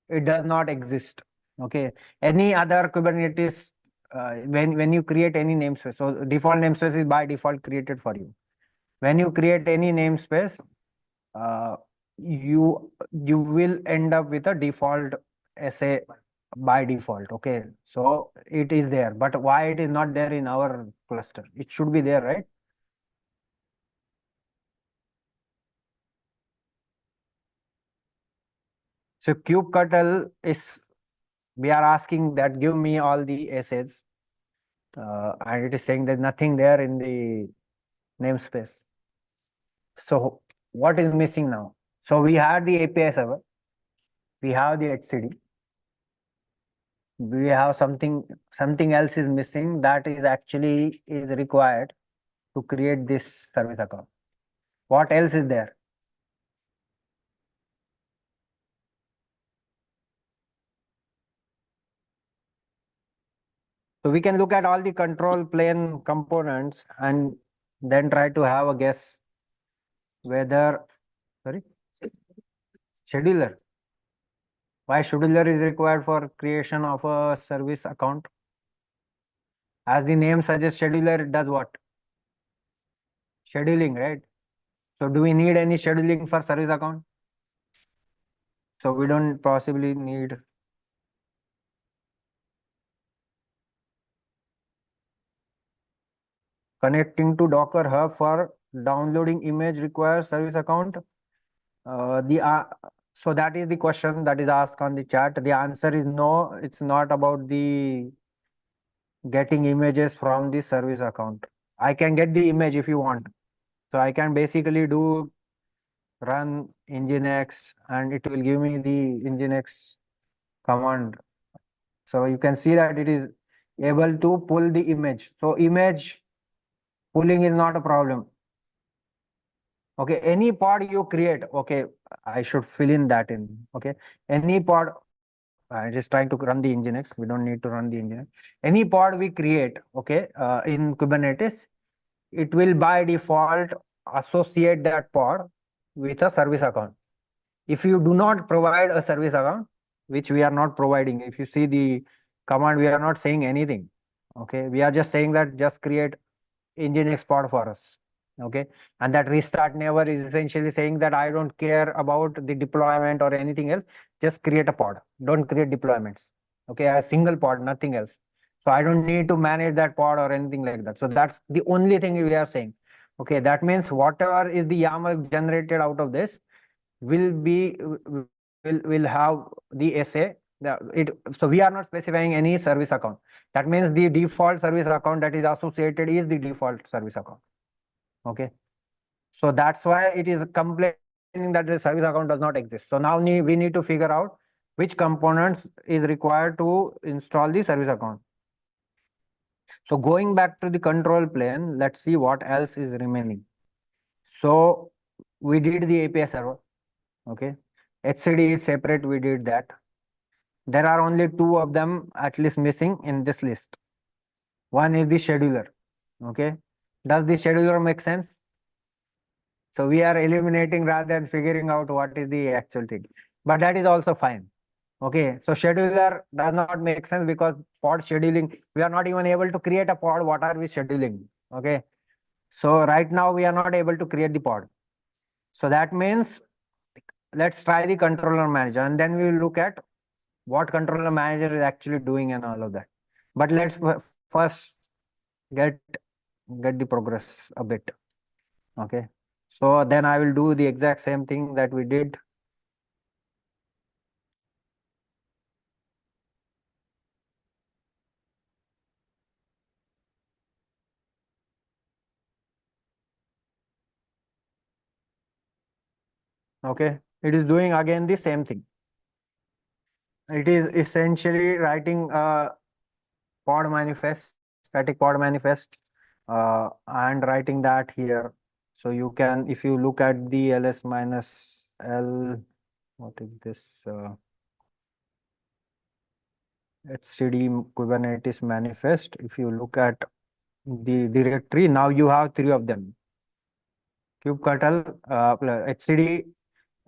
it does not exist. Okay, any other Kubernetes, when you create any namespace, so default namespace is by default created for you. When you create any namespace, you will end up with a default SA by default. Okay, so it is there, but why it is not there in our cluster? It should be there, right? So kubectl is, we are asking that give me all the assets, and it is saying there's nothing there in the namespace. So what is missing now? So we have the API server, we have the HCD, we have something else is missing that is actually is required to create this service account. What else is there? So we can look at all the control plane components and then try to have a guess whether, sorry, scheduler. Why scheduler is required for creation of a service account? As the name suggests, scheduler does what? Scheduling, right? So do we need any scheduling for service account? So we don't possibly need. Connecting to Docker Hub for downloading image requires service account. So that is the question that is asked on the chat. The answer is no. It's not about the getting images from the service account. I can get the image if you want. So I can basically do run nginx and it will give me the nginx command. So you can see that it is able to pull the image. So image pulling is not a problem. Okay, any pod you create, okay, I should fill in that in. Okay, any pod, I'm just trying to run the nginx. We don't need to run the nginx. Any pod we create, okay, in Kubernetes, it will by default associate that pod with a service account. If you do not provide a service account, which we are not providing, if you see the command, we are not saying anything. Okay, we are just saying that just create nginx pod for us. Okay, and that restart never is essentially saying that I don't care about the deployment or anything else. Just create a pod. Don't create deployments. Okay, a single pod, nothing else. So I don't need to manage that pod or anything like that. So that's the only thing we are saying. Okay, that means whatever is the YAML generated out of this will be will have the SA. So we are not specifying any service account. That means the default service account that is associated is the default service account. Okay, so that's why it is complaining that the service account does not exist. So now we need to figure out which components is required to install the service account. So going back to the control plane, let's see what else is remaining. So we did the API server. Okay, HCD is separate, we did that. There are only two of them at least missing in this list. One is the scheduler. Okay, does the scheduler make sense? So we are eliminating rather than figuring out what is the actual thing, but that is also fine. Okay, so scheduler does not make sense because pod scheduling, we are not even able to create a pod. What are we scheduling? Okay, so right now we are not able to create the pod. So that means let's try the controller manager and then we will look at what controller manager is actually doing and all of that. But let's first get the progress a bit. Okay, so then I will do the exact same thing that we did. Okay, it is doing again the same thing. It is essentially writing a pod manifest, static pod manifest, and writing that here. So you can, if you look at the ls minus l, what is this? HCD Kubernetes manifest. If you look at the directory, now you have three of them. kubectl, HCD,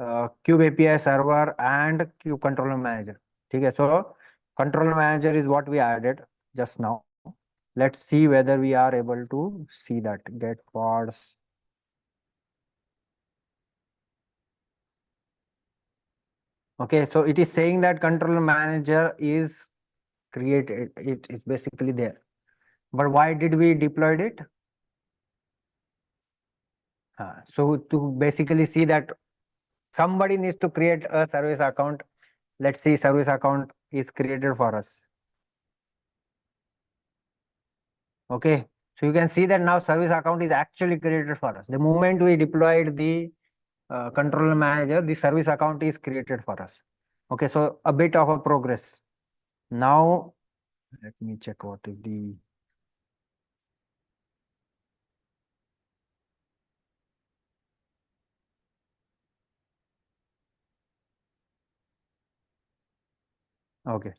Kube API server and Kube controller manager. Okay, so controller manager is what we added just now. Let's see whether we are able to see that. Get pods. Okay, so it is saying that controller manager is created. It is basically there. But why did we deploy it? So to basically see that somebody needs to create a service account. Let's see, service account is created for us. Okay, so you can see that now service account is actually created for us. The moment we deployed the controller manager, the service account is created for us. Okay, so a bit of a progress. Now, let me check what is the. Okay,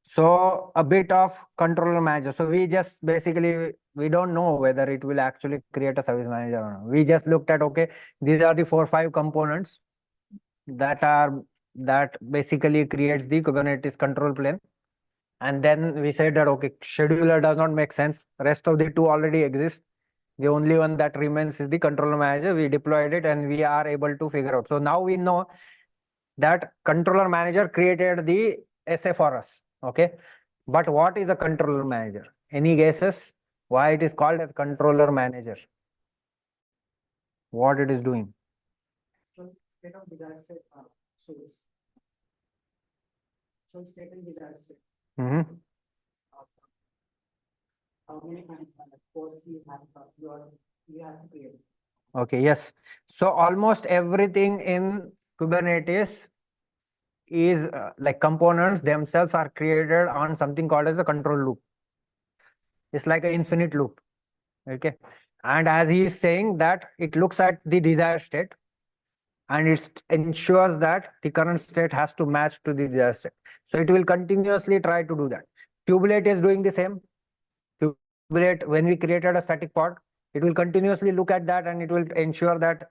so a bit of controller manager. So we just basically, we don't know whether it will actually create a service manager or not. We just looked at, okay, these are the 4-5 components that basically creates the Kubernetes control plane. And then we said that, okay, scheduler does not make sense. Rest of the two already exist. The only one that remains is the controller manager. We deployed it and we are able to figure out. So now we know that controller manager created the SA for us. Okay. But what is a controller manager? Any guesses why it is called as controller manager? What it is doing? So state of desired state source. So state and desired state. Mm-hmm. How many ports you have you have to create. Okay, yes. So almost everything in Kubernetes is like components themselves are created on something called as a control loop. It's like an infinite loop. Okay. And as he is saying that it looks at the desired state and it ensures that the current state has to match to the desired state. So it will continuously try to do that. Kubernetes is doing the same. Kubernetes, when we created a static pod, it will continuously look at that and it will ensure that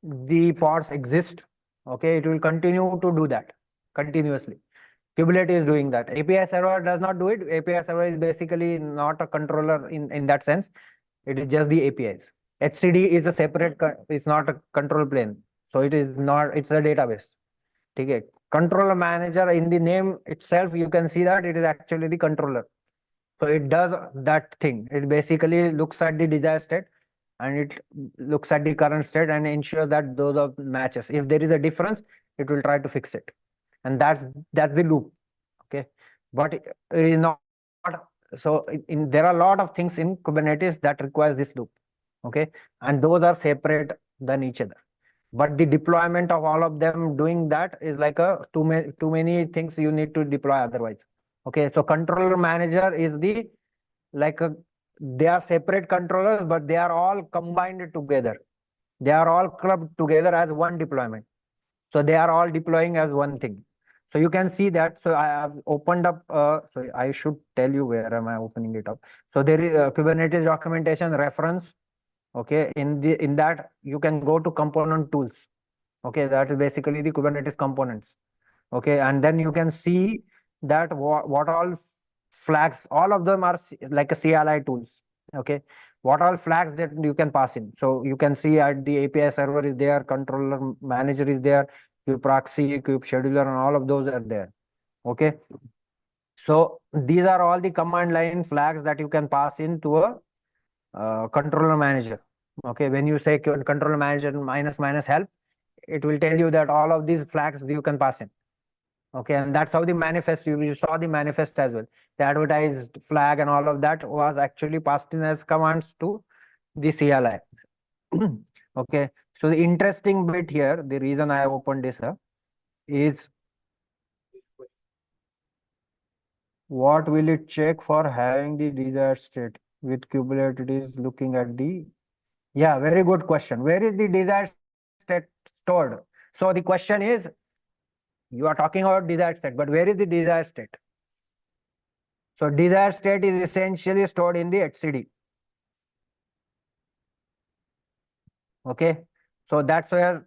the pods exist. Okay, it will continue to do that continuously. Kubernetes is doing that. API server does not do it. API server is basically not a controller in that sense. It is just the APIs. HCD is a separate, it's not a control plane. So it is not, it's a database. Okay. Controller manager, in the name itself, you can see that it is actually the controller. So it does that thing. It basically looks at the desired state and it looks at the current state and ensures that those are matches. If there is a difference, it will try to fix it. And that's the loop. Okay. But it is not, so there are a lot of things in Kubernetes that requires this loop. Okay. And those are separate than each other. But the deployment of all of them doing that is like a too many things you need to deploy otherwise. Okay. So controller manager is the like a, they are separate controllers, but they are all combined together. They are all clubbed together as one deployment. So they are all deploying as one thing. So you can see that. So I have opened up. So I should tell you where am I opening it up. So there is a Kubernetes documentation reference. Okay, in that you can go to component tools. Okay, that is basically the Kubernetes components. Okay, and then you can see that what all flags, all of them are like a CLI tools. Okay, what all flags that you can pass in. So you can see at the API server is there, controller manager is there, kube proxy, kube scheduler, and all of those are there. Okay, so these are all the command line flags that you can pass into a controller manager. Okay, when you say controller manager minus help, it will tell you that all of these flags you can pass in. Okay, and that's how the manifest, you saw the manifest as well. The advertised flag and all of that was actually passed in as commands to the CLI. Okay, so the interesting bit here, the reason I opened this up is what will it check for having the desired state with Kubernetes looking at the, yeah, very good question. Where is the desired state stored? So the question is, you are talking about desired state, but where is the desired state? So desired state is essentially stored in the etcd. Okay, so that's where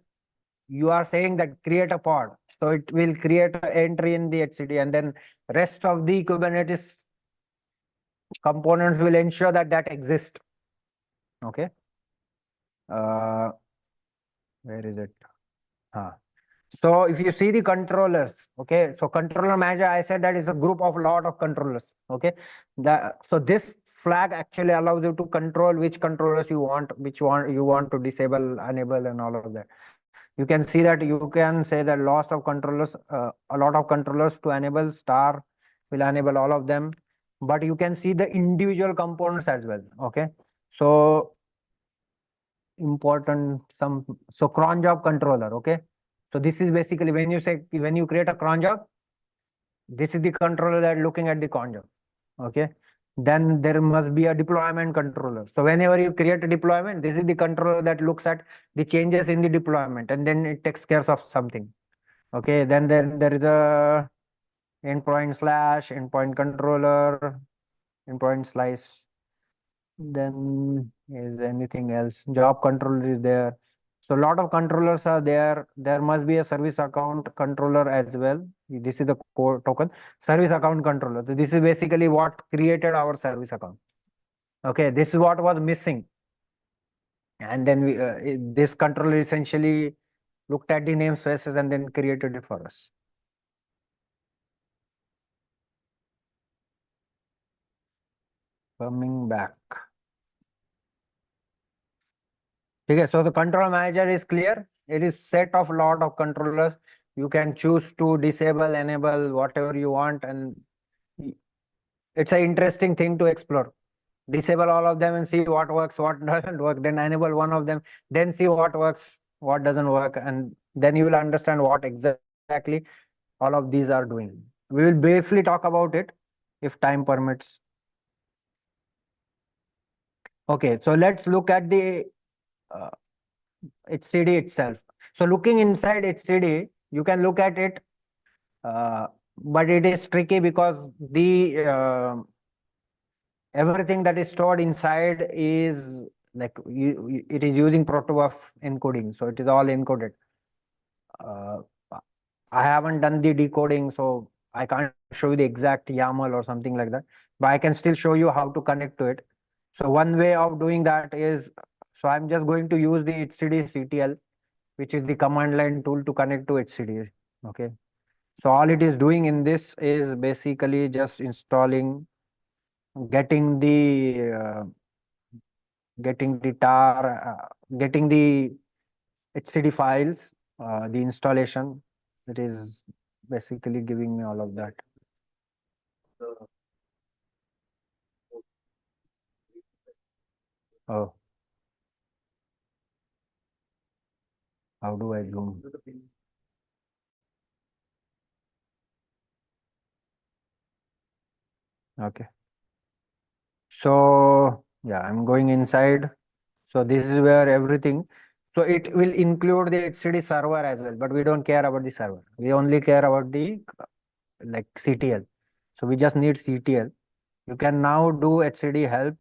you are saying that create a pod. So it will create an entry in the etcd, and then rest of the Kubernetes components will ensure that that exists. Okay. Where is it? So if you see the controllers, okay, so controller manager, I said that is a group of lot of controllers. Okay, so this flag actually allows you to control which controllers you want, you want to disable, enable, and all of that. You can see that you can say that lots of controllers, a lot of controllers to enable, star will enable all of them, but you can see the individual components as well. Okay, so important so cron job controller. Okay, so this is basically when you create a cron job, this is the controller that looking at the cron job. Okay, then there must be a deployment controller. So whenever you create a deployment, this is the controller that looks at the changes in the deployment and then it takes care of something. Okay, then there is a endpoint controller, endpoint slice. Then is anything else? Job controller is there. So a lot of controllers are there. There must be a service account controller as well. This is the core token, service account controller. So this is basically what created our service account. Okay, this is what was missing. And then this controller essentially looked at the namespaces and then created it for us. Coming back. Okay, so the control manager is clear. It is set of lot of controllers. You can choose to disable, enable, whatever you want, and it's an interesting thing to explore. Disable all of them and see what works, what doesn't work, then enable one of them, then see what works, what doesn't work, and then you will understand what exactly all of these are doing. We will briefly talk about it if time permits. Okay, so let's look at the HCD itself. So looking inside HCD, you can look at it, but it is tricky because the everything that is stored inside is like it is using protobuf encoding, so it is all encoded. I haven't done the decoding, so I can't show you the exact YAML or something like that, but I can still show you how to connect to it. So one way of doing that is, so I'm just going to use the HCD CTL, which is the command line tool to connect to HCD. Okay. So all it is doing in this is basically just installing, getting the tar, getting the HCD files, the installation. It is basically giving me all of that. Oh, how do I zoom? Okay. So yeah, I'm going inside. So this is where everything. So it will include the HCD server as well, but we don't care about the server. We only care about the like CTL. So we just need CTL. You can now do HCD help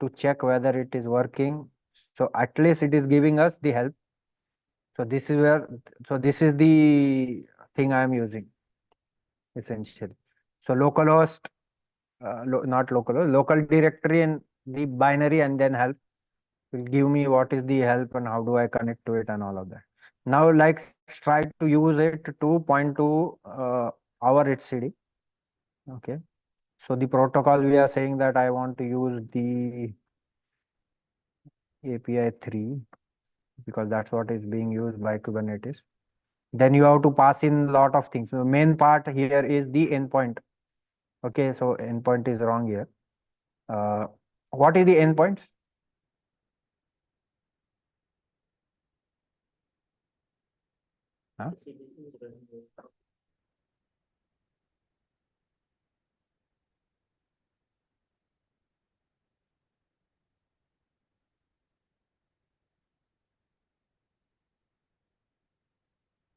to check whether it is working. So at least it is giving us the help. So this is where, so this is the thing I am using essentially. So localhost, not localhost, local directory and the binary and then help will give me what is the help and how do I connect to it and all of that. Now, like try to use it to point to our HCD. Okay. So the protocol we are saying that I want to use the API 3 because that's what is being used by Kubernetes. Then you have to pass in a lot of things. The main part here is the endpoint. Okay, so endpoint is wrong here. What is the endpoints? Huh?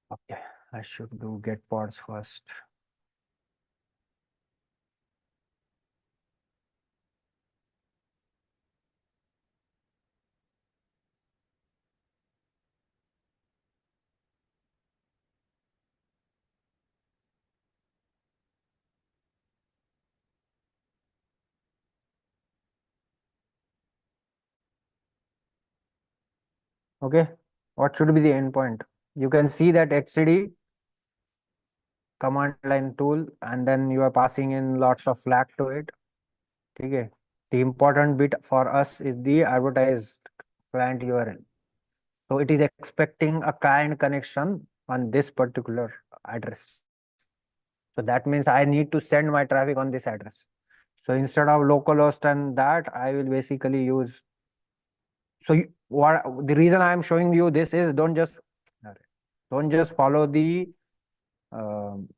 Okay, I should do get pods first. Okay, what should be the endpoint? You can see that HCD command line tool, and then you are passing in lots of flag to it. Okay, the important bit for us is the advertised client URL. So it is expecting a client connection on this particular address. So that means I need to send my traffic on this address. So instead of localhost and that, I will basically use. So what the reason I am showing you this is don't just follow the um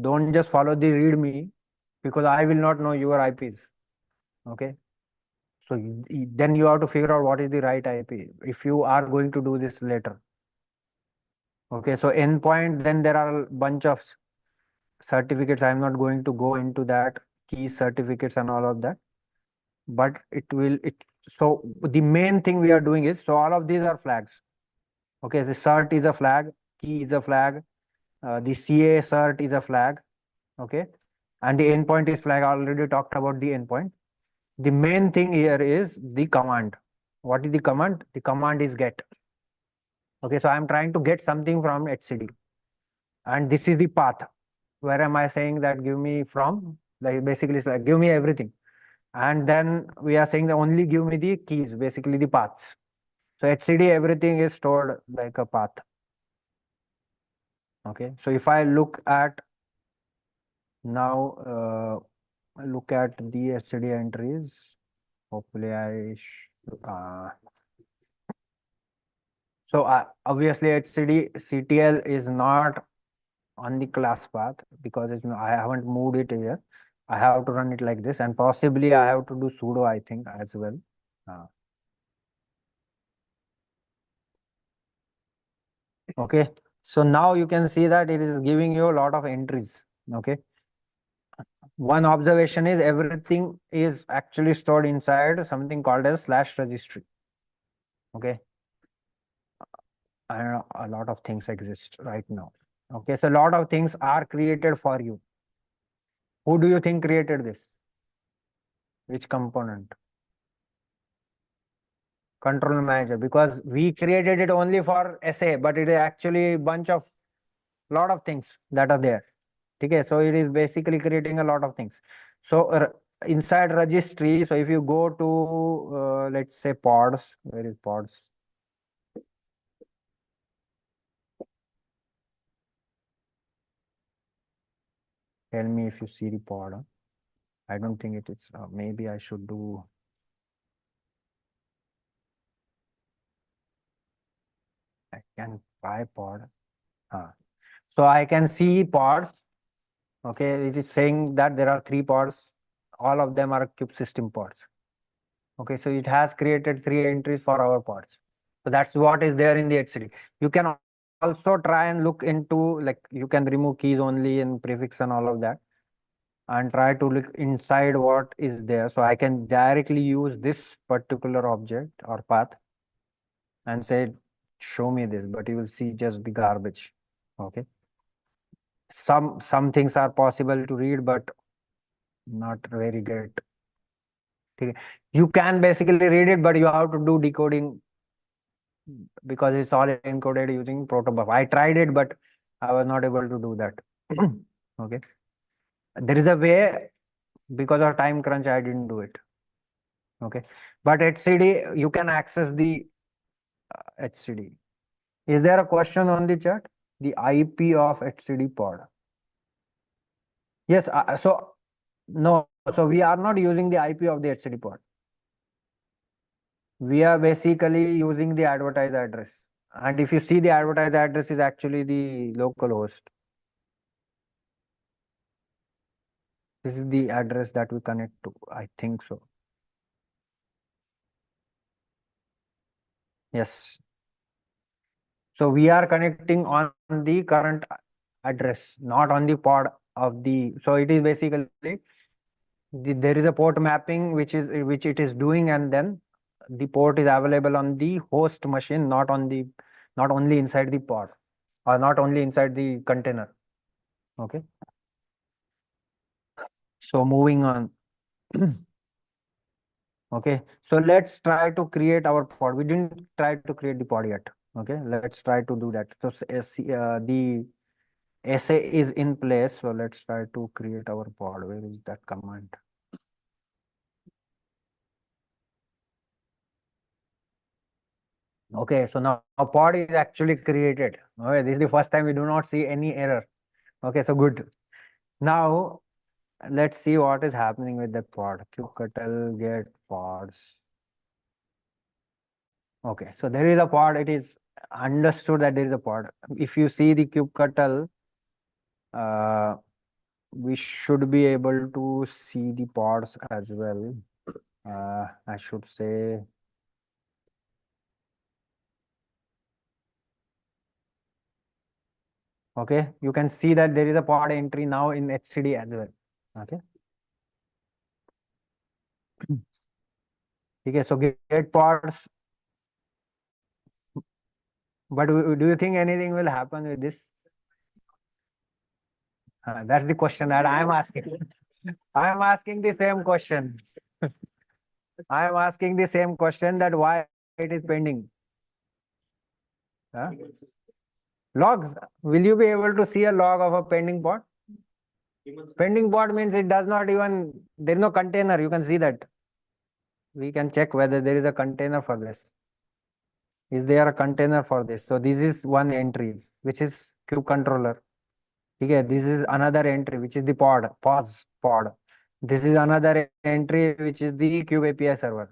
don't just follow the README because I will not know your IPs. Okay. So then you have to figure out what is the right IP if you are going to do this later. Okay. So endpoint, then there are a bunch of certificates. I'm not going to go into that, key certificates and all of that, but so the main thing we are doing is, so all of these are flags. Okay. The cert is a flag, key is a flag, the CA cert is a flag. Okay. And the endpoint is flag. I already talked about the endpoint. The main thing here is the command. What is the command? The command is get. Okay, so I'm trying to get something from etcd, and this is the path. Where am I saying that give me from? Like basically it's like give me everything, and then we are saying that only give me the keys, basically the paths. So etcd everything is stored like a path. Okay, so if I look at now, look at the etcd entries. Hopefully so obviously etcd ctl is not on the class path because it's I haven't moved it here. I have to run it like this, and possibly I have to do sudo, I think, as well. Okay, so now you can see that it is giving you a lot of entries. Okay, one observation is everything is actually stored inside something called as /registry. Okay, and a lot of things exist right now. Okay, so a lot of things are created for you. Who do you think created this? Which component? Control manager, because we created it only for SA, but it is actually a bunch of lot of things that are there. Okay, so it is basically creating a lot of things. So inside registry, so if you go to let's say pods, where is pods? Tell me if you see the pod. I don't think it is. Maybe I should do. I can buy pod. So I can see pods. Okay, it is saying that there are 3 pods. All of them are kube system pods. Okay, so it has created 3 entries for our pods. So that's what is there in the etcd. You can also try and look into, like, you can remove keys only and prefix and all of that, and try to look inside what is there. So I can directly use this particular object or path and say, show me this, but you will see just the garbage. Okay. Some things are possible to read, but not very great. Okay. You can basically read it, but you have to do decoding because it's all encoded using protobuf. I tried it, but I was not able to do that. Okay. There is a way, because of time crunch, I didn't do it. Okay. But etcd, you can access the etcd. Is there a question on the chat? The IP of etcd pod. Yes. No. So we are not using the IP of the etcd pod. We are basically using the advertised address. And if you see, the advertised address is actually the local host. This is the address that we connect to. I think so. Yes. So we are connecting on the current address, not on the pod of the. So it is basically there is a port mapping which it is doing, and then the port is available on the host machine, not only inside the pod, or not only inside the container. Okay. So moving on. Okay, so let's try to create our pod. We didn't try to create the pod yet. Okay, let's try to do that. So the SA is in place. So let's try to create our pod. Where is that command? Okay, so now our pod is actually created. Okay, this is the first time we do not see any error. Okay, so good. Now let's see what is happening with the pod. kubectl get pods. Okay, so there is a pod. It is understood that there is a pod. If you see the kubectl, we should be able to see the pods as well. I should say. Okay, you can see that there is a pod entry now in etcd as well. Okay. Okay, so get pods. But do you think anything will happen with this? That's the question that I'm asking. I'm asking the same question. I'm asking the same question, that why it is pending? Huh? Logs. Will you be able to see a log of a pending pod? Pending pod means it does not even, there is no container. You can see that. We can check whether there is a container for this. Is there a container for this? So this is one entry, which is kube controller. Okay, this is another entry, which is the pods pod. This is another entry, which is the kube API server.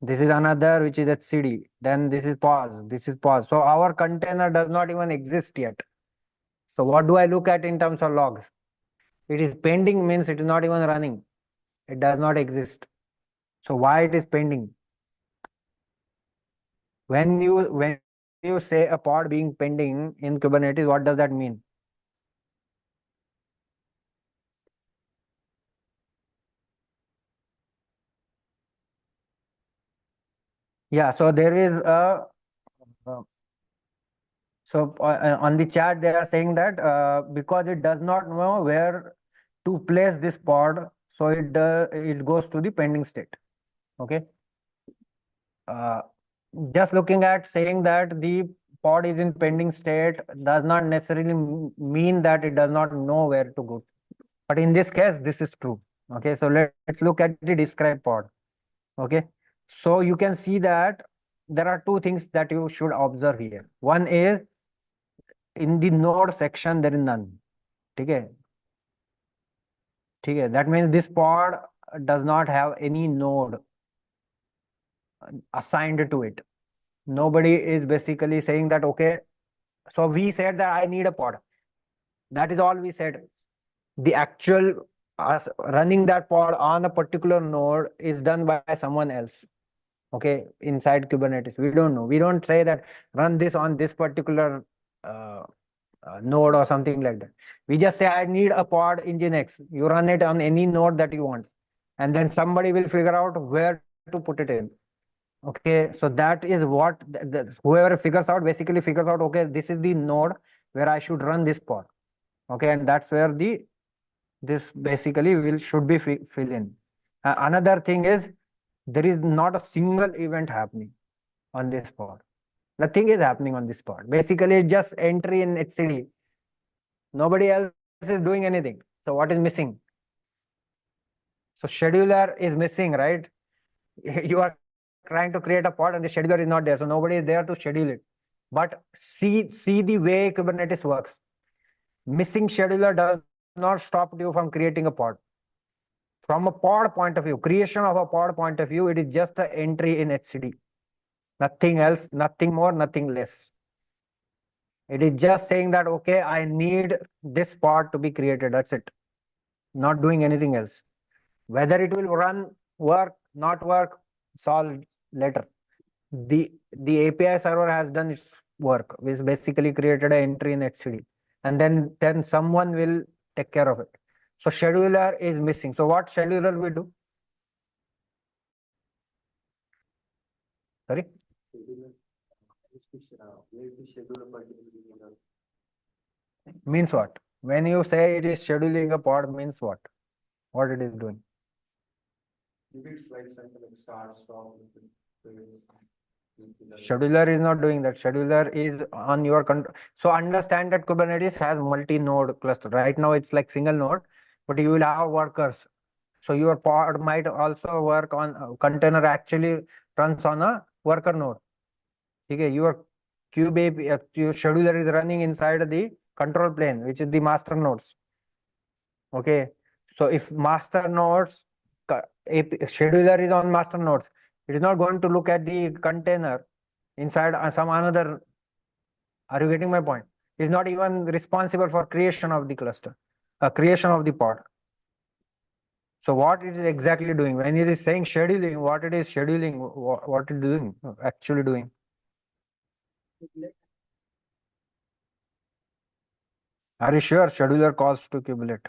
This is another, which is etcd. Then this is pause. This is pause. So our container does not even exist yet. So what do I look at in terms of logs? It is pending means it is not even running. It does not exist. So why it is pending? When you say a pod being pending in Kubernetes, what does that mean? Yeah, so there is a on the chat they are saying that because it does not know where to place this pod, so it goes to the pending state. Okay. Just looking at saying that the pod is in pending state does not necessarily mean that it does not know where to go. But in this case, this is true. Okay, so let's look at the describe pod. Okay, so you can see that there are two things that you should observe here. One is in the node section, there is none. Okay, that means this pod does not have any node assigned to it. Nobody is basically saying that, okay, so we said that I need a pod. That is all we said. The actual running that pod on a particular node is done by someone else. Okay, inside Kubernetes. We don't know. We don't say that run this on this particular node or something like that. We just say I need a pod in Nginx. You run it on any node that you want. And then somebody will figure out where to put it in. Okay, so that is what whoever figures out basically figures out, okay, this is the node where I should run this pod. Okay, and that's where this basically should be fill in. Another thing is there is not a single event happening on this pod. Nothing is happening on this pod. Basically, it's just entry in etcd. Nobody else is doing anything. So what is missing? So scheduler is missing, right? You are trying to create a pod and the scheduler is not there. So nobody is there to schedule it. But see the way Kubernetes works. Missing scheduler does not stop you from creating a pod. From a pod point of view, creation of a pod point of view, it is just an entry in etcd. Nothing else, nothing more, nothing less. It is just saying that, okay, I need this pod to be created. That's it. Not doing anything else. Whether it will run, work, not work, it's all later. The API server has done its work, which basically created an entry in etcd. And then someone will take care of it. So scheduler is missing. So what scheduler will do? Sorry? Means what? When you say it is scheduling a pod, means what? What it is doing? Scheduler is not doing that. Scheduler is on your control. So understand that Kubernetes has multi-node cluster. Right now it's like single node, but you will have workers. So your pod might also work on container actually runs on a worker node. Okay, your your scheduler is running inside the control plane, which is the master nodes. Okay, so if master nodes scheduler is on master nodes, it is not going to look at the container inside some another. Are you getting my point? It's not even responsible for creation of the cluster, creation of the pod. So what it is exactly doing? When it is saying scheduling, what it is scheduling, what it is doing, actually doing? Are you sure scheduler calls to kubelet?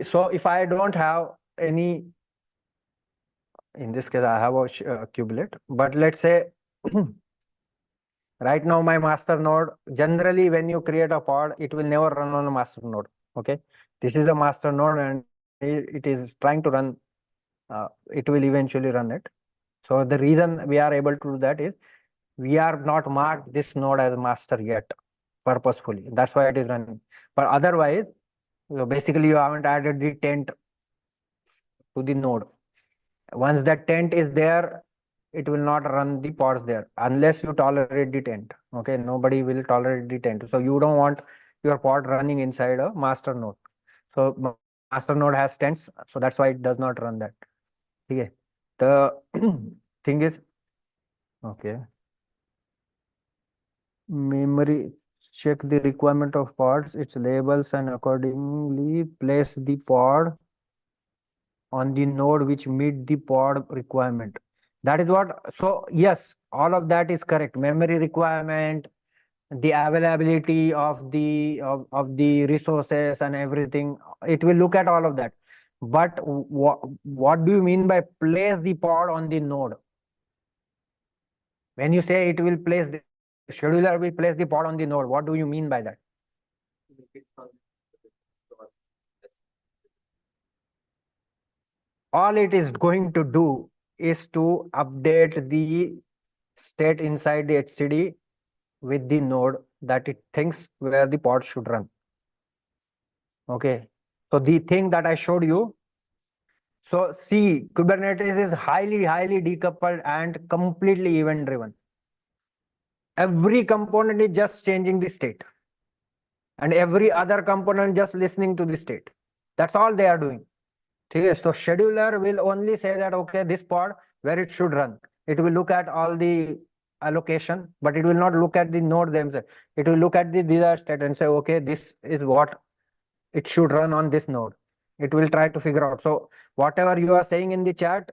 So if I don't have any, in this case I have a kubelet, but let's say right now my master node, generally when you create a pod, it will never run on a master node. Okay, this is the master node and it is trying to run it will eventually run it. So the reason we are able to do that is we are not marked this node as master yet purposefully. That's why it is running. But otherwise, so basically you haven't added the tent to the node. Once that tent is there, it will not run the pods there unless you tolerate the tent. Okay, nobody will tolerate the tent. So you don't want your pod running inside a master node. So master node has tents, so that's why it does not run that. Okay. The thing is, okay, memory, check the requirement of pods, its labels, and accordingly place the pod on the node which meet the pod requirement. That is what, so yes, all of that is correct. Memory requirement, the availability of the resources and everything, it will look at all of that. But what do you mean by place the pod on the node? When you say it will place the scheduler will place the pod on the node, what do you mean by that? All it is going to do is to update the state inside the HCD with the node that it thinks where the pod should run. Okay. So the thing that I showed you. So see, Kubernetes is highly decoupled and completely event driven. Every component is just changing the state. And every other component just listening to the state. That's all they are doing. Okay, so scheduler will only say that, okay, this pod where it should run. It will look at all the allocation, but it will not look at the node themselves. It will look at the desired state and say, okay, this is what it should run on this node. It will try to figure out. So whatever you are saying in the chat,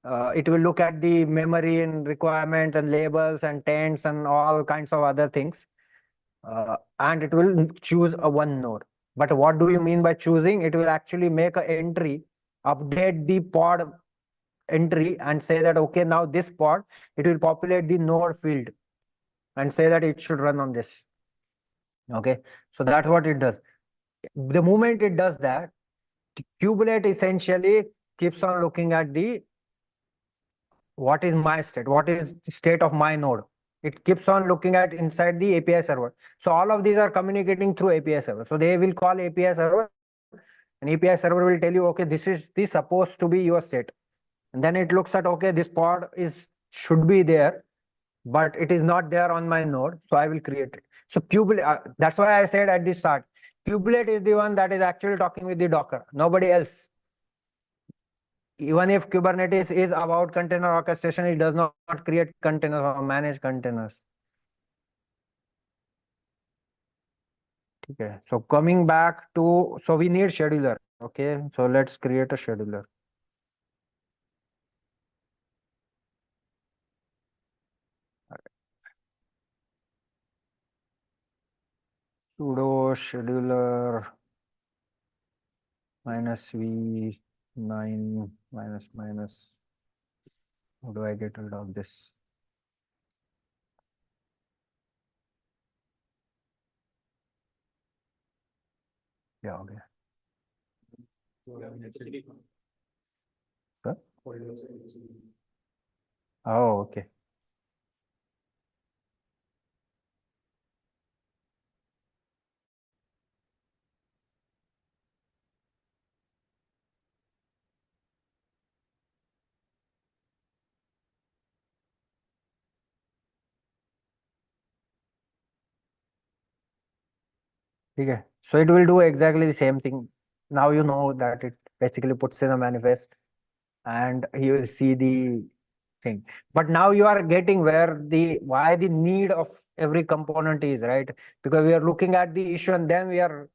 it will look at the memory and requirement and labels and tents and all kinds of other things. And it will choose a one node. But what do you mean by choosing? It will actually make an entry, update the pod entry and say that, okay, now this pod, it will populate the node field and say that it should run on this. Okay, so that's what it does. The moment it does that, Kubernetes essentially keeps on looking at the what is my state, what is the state of my node. It keeps on looking at inside the API server. So all of these are communicating through API server. So they will call API server, and API server will tell you, okay, this is the supposed to be your state. And then it looks at, okay, this pod should be there, but it is not there on my node. So I will create it. So Kubernetes, that's why I said at the start, Kubernetes is the one that is actually talking with the Docker, nobody else. Even if Kubernetes is about container orchestration, it does not create containers or manage containers. Okay, so coming back to, so we need scheduler. Okay, so let's create a scheduler. Sudo scheduler -v9 -. How do I get rid of this? Yeah, okay. Huh? Oh, okay. Okay, so it will do exactly the same thing. Now you know that it basically puts in a manifest and you will see the thing. But now you are getting where why the need of every component is, right? Because we are looking at the issue and then we are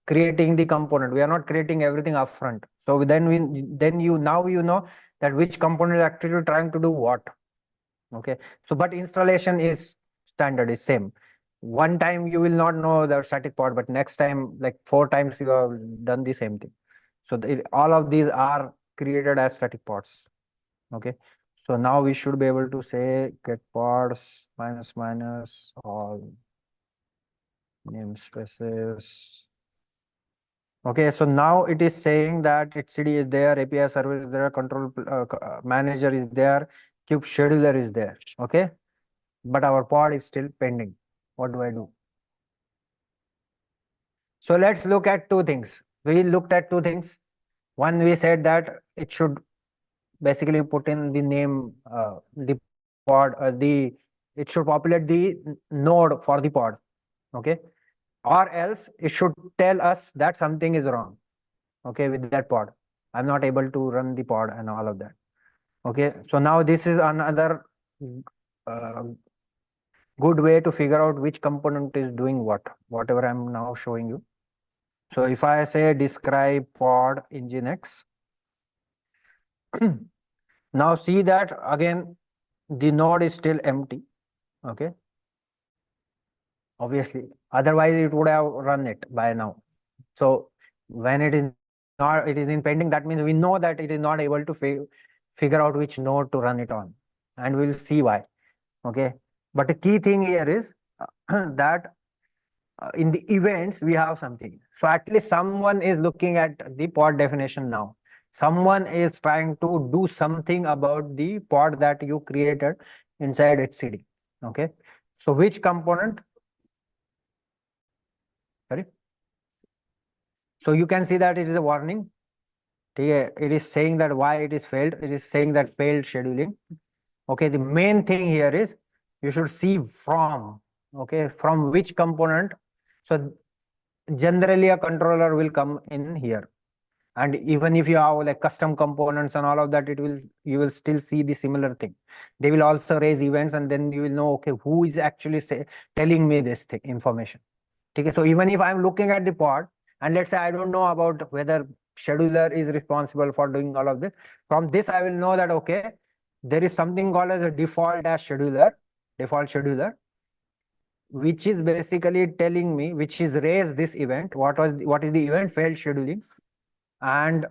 creating the component. We are not creating everything upfront. So then you know that which component is actually trying to do what. Okay, so but installation is standard, is same. One time you will not know the static pod, but next time, like 4 times, you have done the same thing. So all of these are created as static pods. Okay, so now we should be able to say get pods all namespaces Okay, so now it is saying that etcd is there, API server is there, control manager is there, kube scheduler is there. Okay, but our pod is still pending. What do I do? So let's look at two things. We looked at two things. One, we said that it should basically put in the name, the pod, it should populate the node for the pod. Okay, or else it should tell us that something is wrong. Okay, with that pod, I'm not able to run the pod and all of that. Okay, so now this is another uh, good way to figure out which component is doing whatever I'm now showing you. So if I say describe pod nginx, now see that again the node is still empty. Okay, obviously, otherwise it would have run it by now. So when it is not, it is in pending, that means we know that it is not able to figure out which node to run it on, and we'll see why. Okay, but the key thing here is that in the events we have something. So at least someone is looking at the pod definition now. Someone is trying to do something about the pod that you created inside etcd. Okay, so which component? Sorry. So you can see that it is a warning. It is saying that why it is failed. It is saying that failed scheduling. Okay, the main thing here is you should see from. Okay, from which component. So generally a controller will come in here, and even if you have like custom components and all of that, you will still see the similar thing. They will also raise events, and then you will know, okay, who is actually telling me this thing, information. Okay, so even if I'm looking at the pod, and let's say I don't know about whether scheduler is responsible for doing all of this, from this I will know that, okay, there is something called as a default scheduler, which is basically telling me, which is raised this event. What is the event? Failed scheduling. And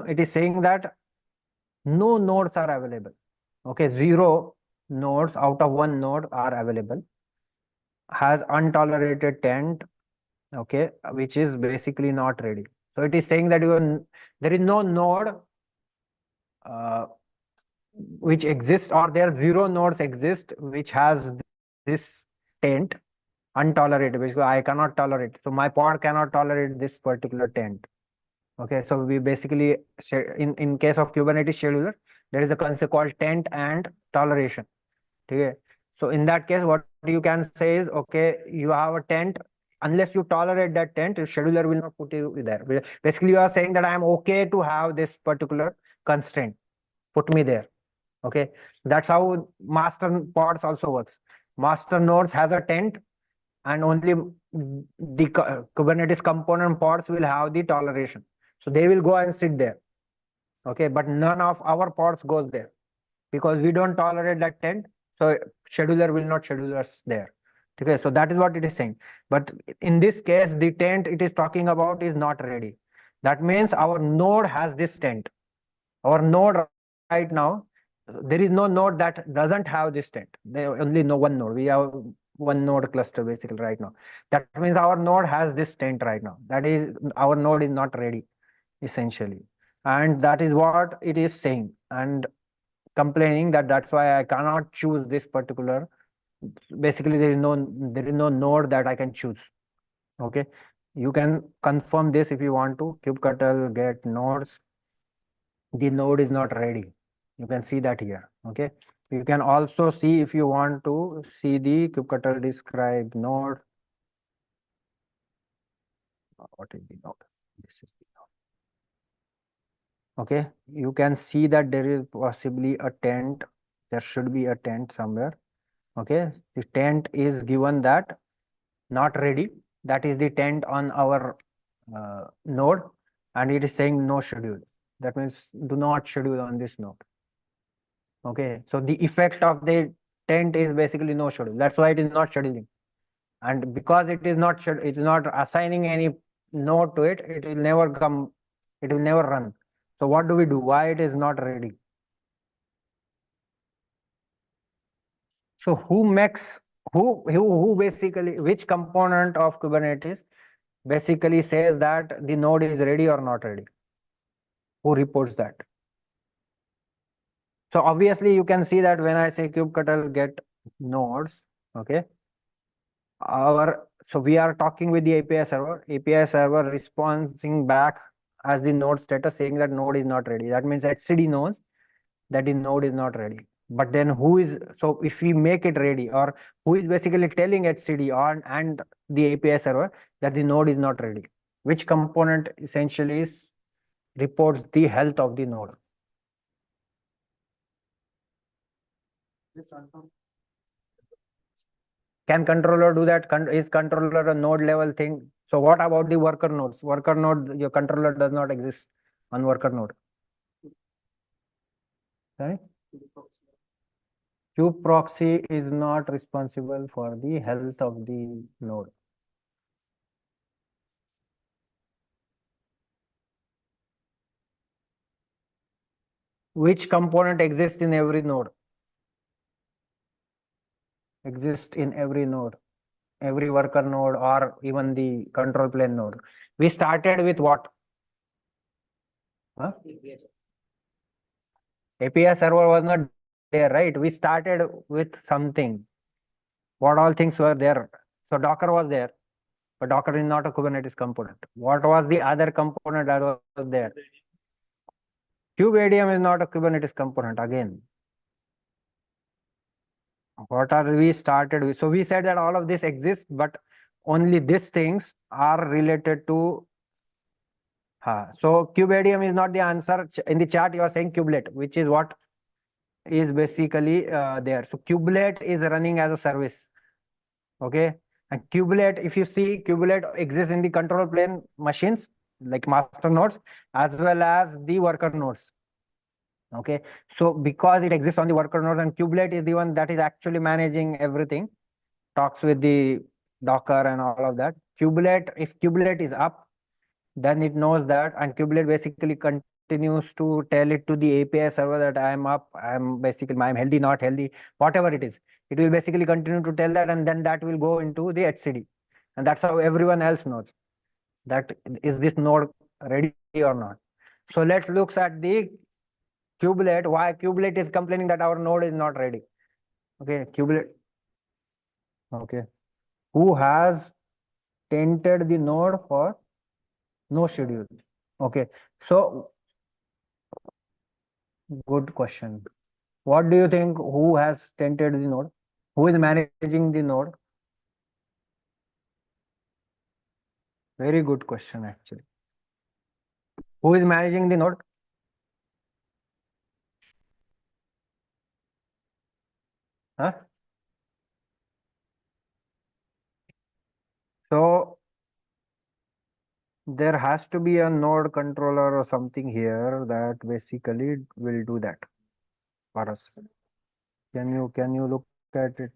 it is saying that no nodes are available. Okay, 0 nodes out of 1 node are available, has untolerated tent. Okay, which is basically not ready. So it is saying that there is no node which exists, or there are 0 nodes exist which has this tent untolerated, because I cannot tolerate. So my pod cannot tolerate this particular tent. Okay, so we basically, in case of Kubernetes scheduler, there is a concept called tent and toleration. Okay, so in that case, what you can say is, okay, you have a tent. Unless you tolerate that tent, the scheduler will not put you there. Basically, you are saying that I am okay to have this particular constraint. Put me there. Okay, that's how master pods also works. Master nodes has a tent, and only the Kubernetes component pods will have the toleration. So they will go and sit there. Okay, but none of our pods goes there because we don't tolerate that tent. So scheduler will not schedule us there. Okay, so that is what it is saying. But in this case, the tent it is talking about is not ready. That means our node has this tent. Our node right now, there is no node that doesn't have this tent. They only know one node. We have one node cluster basically right now. That means our node has this tent right now. That is, our node is not ready, essentially. And that is what it is saying. And complaining that that's why I cannot choose this particular. Basically, there is no node that I can choose. Okay, you can confirm this if you want to. kubectl get nodes. The node is not ready. You can see that here. Okay, you can also see if you want to see the kubectl describe node. What is the node? This is the node. Okay, you can see that there is possibly a tent. There should be a tent somewhere. Okay, the tent is given that not ready. That is the tent on our node, and it is saying no schedule. That means do not schedule on this node. Okay, so the effect of the tent is basically no schedule. That's why it is not scheduling. And because it is not assigning any node to it, it will never come, it will never run. So what do we do? Why it is not ready? So who makes, who basically, which component of Kubernetes basically says that the node is ready or not ready? Who reports that? So obviously you can see that when I say kubectl get nodes, okay, so we are talking with the API server. API server responding back as the node status saying that node is not ready. That means etcd knows that the node is not ready. But then so if we make it ready, or who is basically telling etcd on and the API server that the node is not ready? Which component essentially reports the health of the node? Can controller do that? Is controller a node level thing? So what about the worker nodes? Worker node, your controller does not exist on worker node. Sorry? Kubeproxy is not responsible for the health of the node. Which component exists in every node? Exists in every node, every worker node, or even the control plane node. We started with what? Huh? API server was not there, right? We started with something. What all things were there? So Docker was there, but Docker is not a Kubernetes component. What was the other component that was there? kubeadm is not a Kubernetes component again. What are we started with? So we said that all of this exists, but only these things are related to. So kubeadm is not the answer. In the chart, you are saying kubelet, which is what is basically there. So kubelet is running as a service. Okay. And kubelet, if you see, kubelet exists in the control plane machines like master nodes as well as the worker nodes. Okay. So because it exists on the worker nodes, and kubelet is the one that is actually managing everything, talks with the Docker and all of that. Kubelet, if kubelet is up, then it knows that, and kubelet basically continues to tell it to the API server that I am up, I'm healthy, not healthy, whatever it is. It will basically continue to tell that, and then that will go into the etcd. And that's how everyone else knows that is this node ready or not. So let's look at the kubelet, why kubelet is complaining that our node is not ready. Okay, kubelet. Okay. Who has tainted the node for no schedule? Okay. So good question. What do you think? Who has tainted the node? Who is managing the node? Very good question, actually. Who is managing the node? Huh? So there has to be a node controller or something here that basically will do that for us. Can you look at it?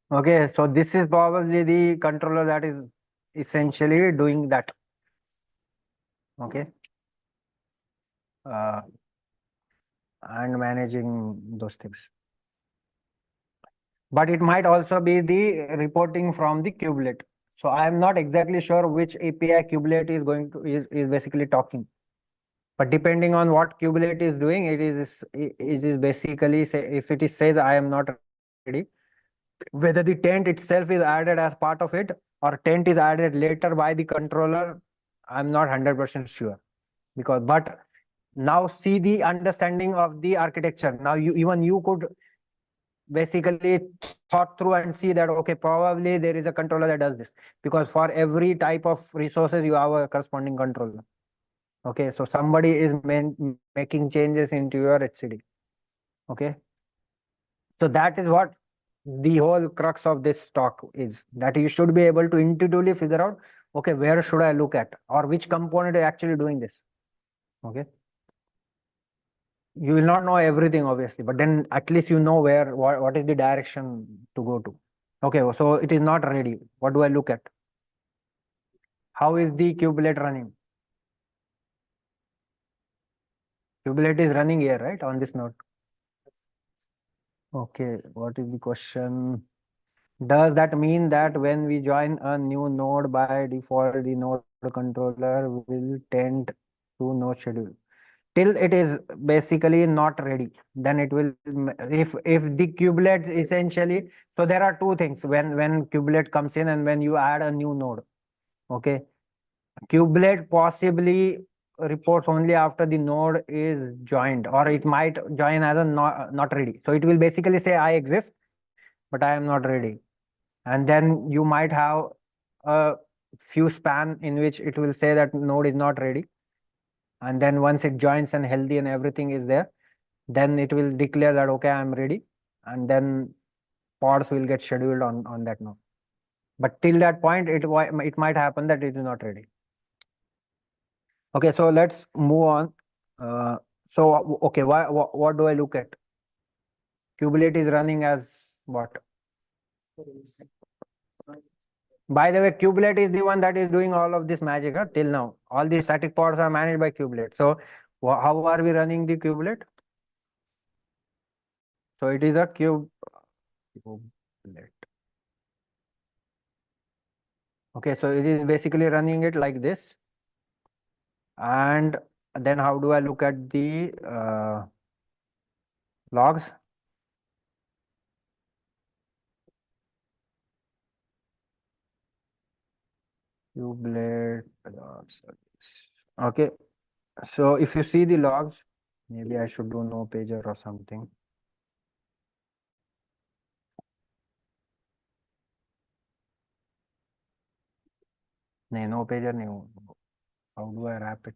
Okay, so this is probably the controller that is essentially doing that. Okay. And managing those things. But it might also be the reporting from the kubelet. So I am not exactly sure which API kubelet is basically talking. But depending on what kubelet is doing, it is basically say, if it is says I am not ready, whether the taint itself is added as part of it or taint is added later by the controller, I'm not 100% sure. But now see the understanding of the architecture. Now even you could basically thought through and see that, okay, probably there is a controller that does this, because for every type of resources you have a corresponding controller. Okay, so somebody is making changes into your etcd. Okay, so that is what the whole crux of this talk is, that you should be able to intuitively figure out, okay, where should I look at, or which component is actually doing this. Okay, you will not know everything obviously, but then at least you know what is the direction to go to. Okay, so it is not ready. What do I look at? How is the kubelet running? Kubelet is running here, right, on this node. Okay, what is the question? Does that mean that when we join a new node, by default, the node controller will tend to no schedule till it is basically not ready? Then it will, if the kubelets essentially, so there are two things when kubelet comes in and when you add a new node. Okay, kubelet possibly reports only after the node is joined, or it might join as a not ready. So it will basically say I exist, but I am not ready. And then you might have a few span in which it will say that node is not ready. And then once it joins and healthy and everything is there, then it will declare that, okay, I'm ready. And then pods will get scheduled on that node. But till that point, it might happen that it is not ready. Okay, so let's move on. Okay, what do I look at? Kubelet is running as what? By the way, kubelet is the one that is doing all of this magic till now. All these static pods are managed by kubelet. So how are we running the kubelet? So it is a kubelet. Okay, so it is basically running it like this. And then how do I look at the logs? Kubelet logs. Okay, so if you see the logs, maybe I should do no pager or something. No pager. How do I wrap it?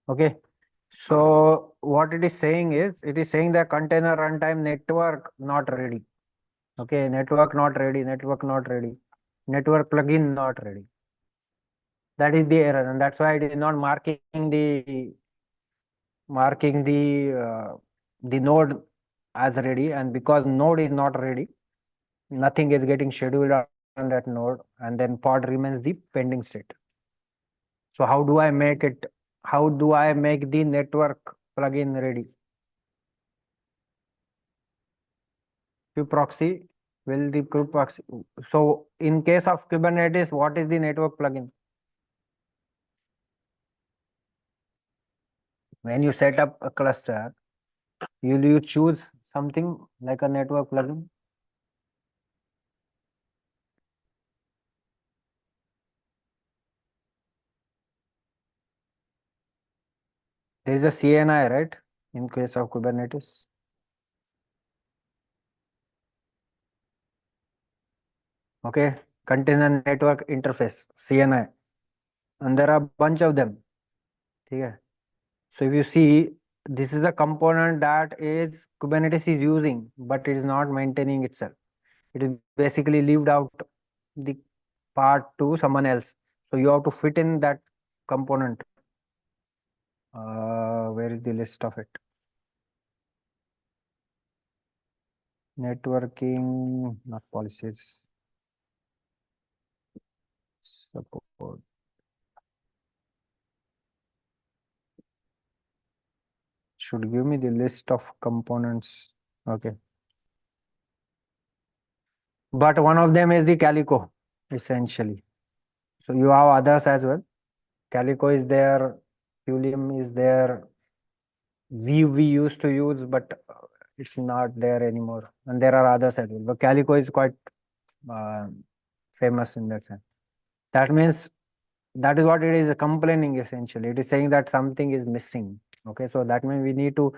Okay, so what it is saying is, it is saying that container runtime network not ready. Okay, network not ready, network not ready, network plugin not ready. That is the error, and that's why it is not marking the node as ready. And because node is not ready, nothing is getting scheduled on that node, and then pod remains the pending state. So how do I make it? How do I make the network plugin ready? Kubeproxy will the kubeproxy. So in case of Kubernetes, what is the network plugin? When you set up a cluster, will you choose something like a network plugin? There is a CNI, right? In case of Kubernetes. Okay, container network interface, CNI. And there are a bunch of them. Okay. So if you see, this is a component that is Kubernetes is using, but it is not maintaining itself. It is basically leaved out the part to someone else. So you have to fit in that component. Where is the list of it? Networking, not policies. Support. Should give me the list of components. Okay. But one of them is the Calico, essentially. So you have others as well. Calico is there, Helium is there, we used to use, but it's not there anymore. And there are others as well. But Calico is quite famous in that sense. That means that is what it is complaining essentially. It is saying that something is missing. Okay, so that means we need to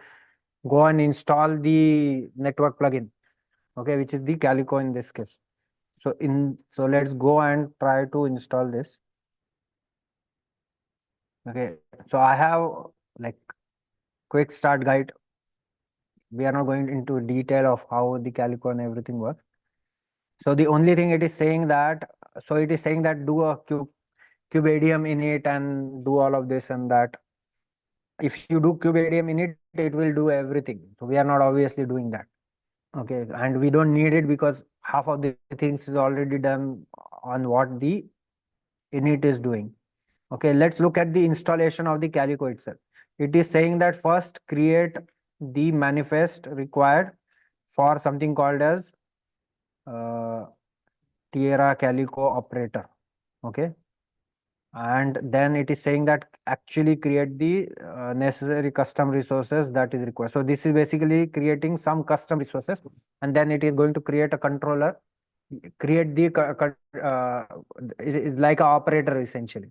go and install the network plugin. Okay, which is the Calico in this case. So let's go and try to install this. Okay, so I have like quick start guide. We are not going into detail of how the Calico and everything works. So the only thing it is saying that, so it is saying that do a kubeadm init and do all of this and that. If you do kubeadm init, it will do everything. So we are not obviously doing that. Okay, and we don't need it because half of the things is already done on what the init is doing. Okay, let's look at the installation of the Calico itself. It is saying that first create the manifest required for something called as Tierra Calico operator. Okay, and then it is saying that actually create the necessary custom resources that is required. So this is basically creating some custom resources, and then it is going to create a controller, create the it is like an operator essentially,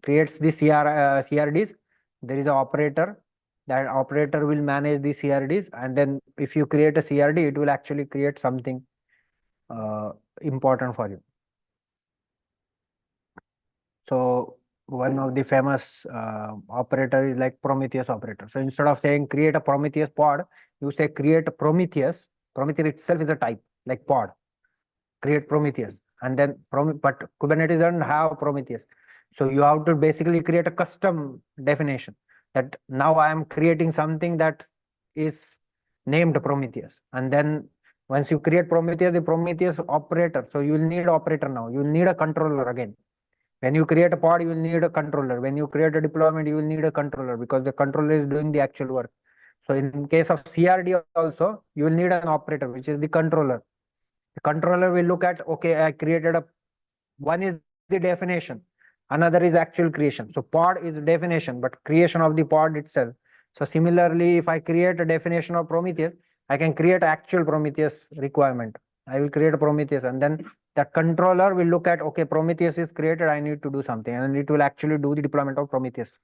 creates the CRDs. There is an operator, that operator will manage the CRDs, and then if you create a CRD, it will actually create something important for you. So one of the famous operator is like Prometheus operator. So instead of saying create a Prometheus pod, you say create a Prometheus. Prometheus itself is a type like pod. Create Prometheus, and then but Kubernetes doesn't have Prometheus. So you have to basically create a custom definition that now I am creating something that is named Prometheus. And then once you create Prometheus, the Prometheus operator. So you will need operator now. You will need a controller again. When you create a pod, you will need a controller. When you create a deployment, you will need a controller because the controller is doing the actual work. So in case of CRD also, you will need an operator, which is the controller. The controller will look at, okay, I created one is the definition, another is actual creation. So pod is definition, but creation of the pod itself. So similarly, if I create a definition of Prometheus, I can create actual Prometheus requirement. I will create a Prometheus, and then the controller will look at, okay, Prometheus is created, I need to do something, and it will actually do the deployment of Prometheus.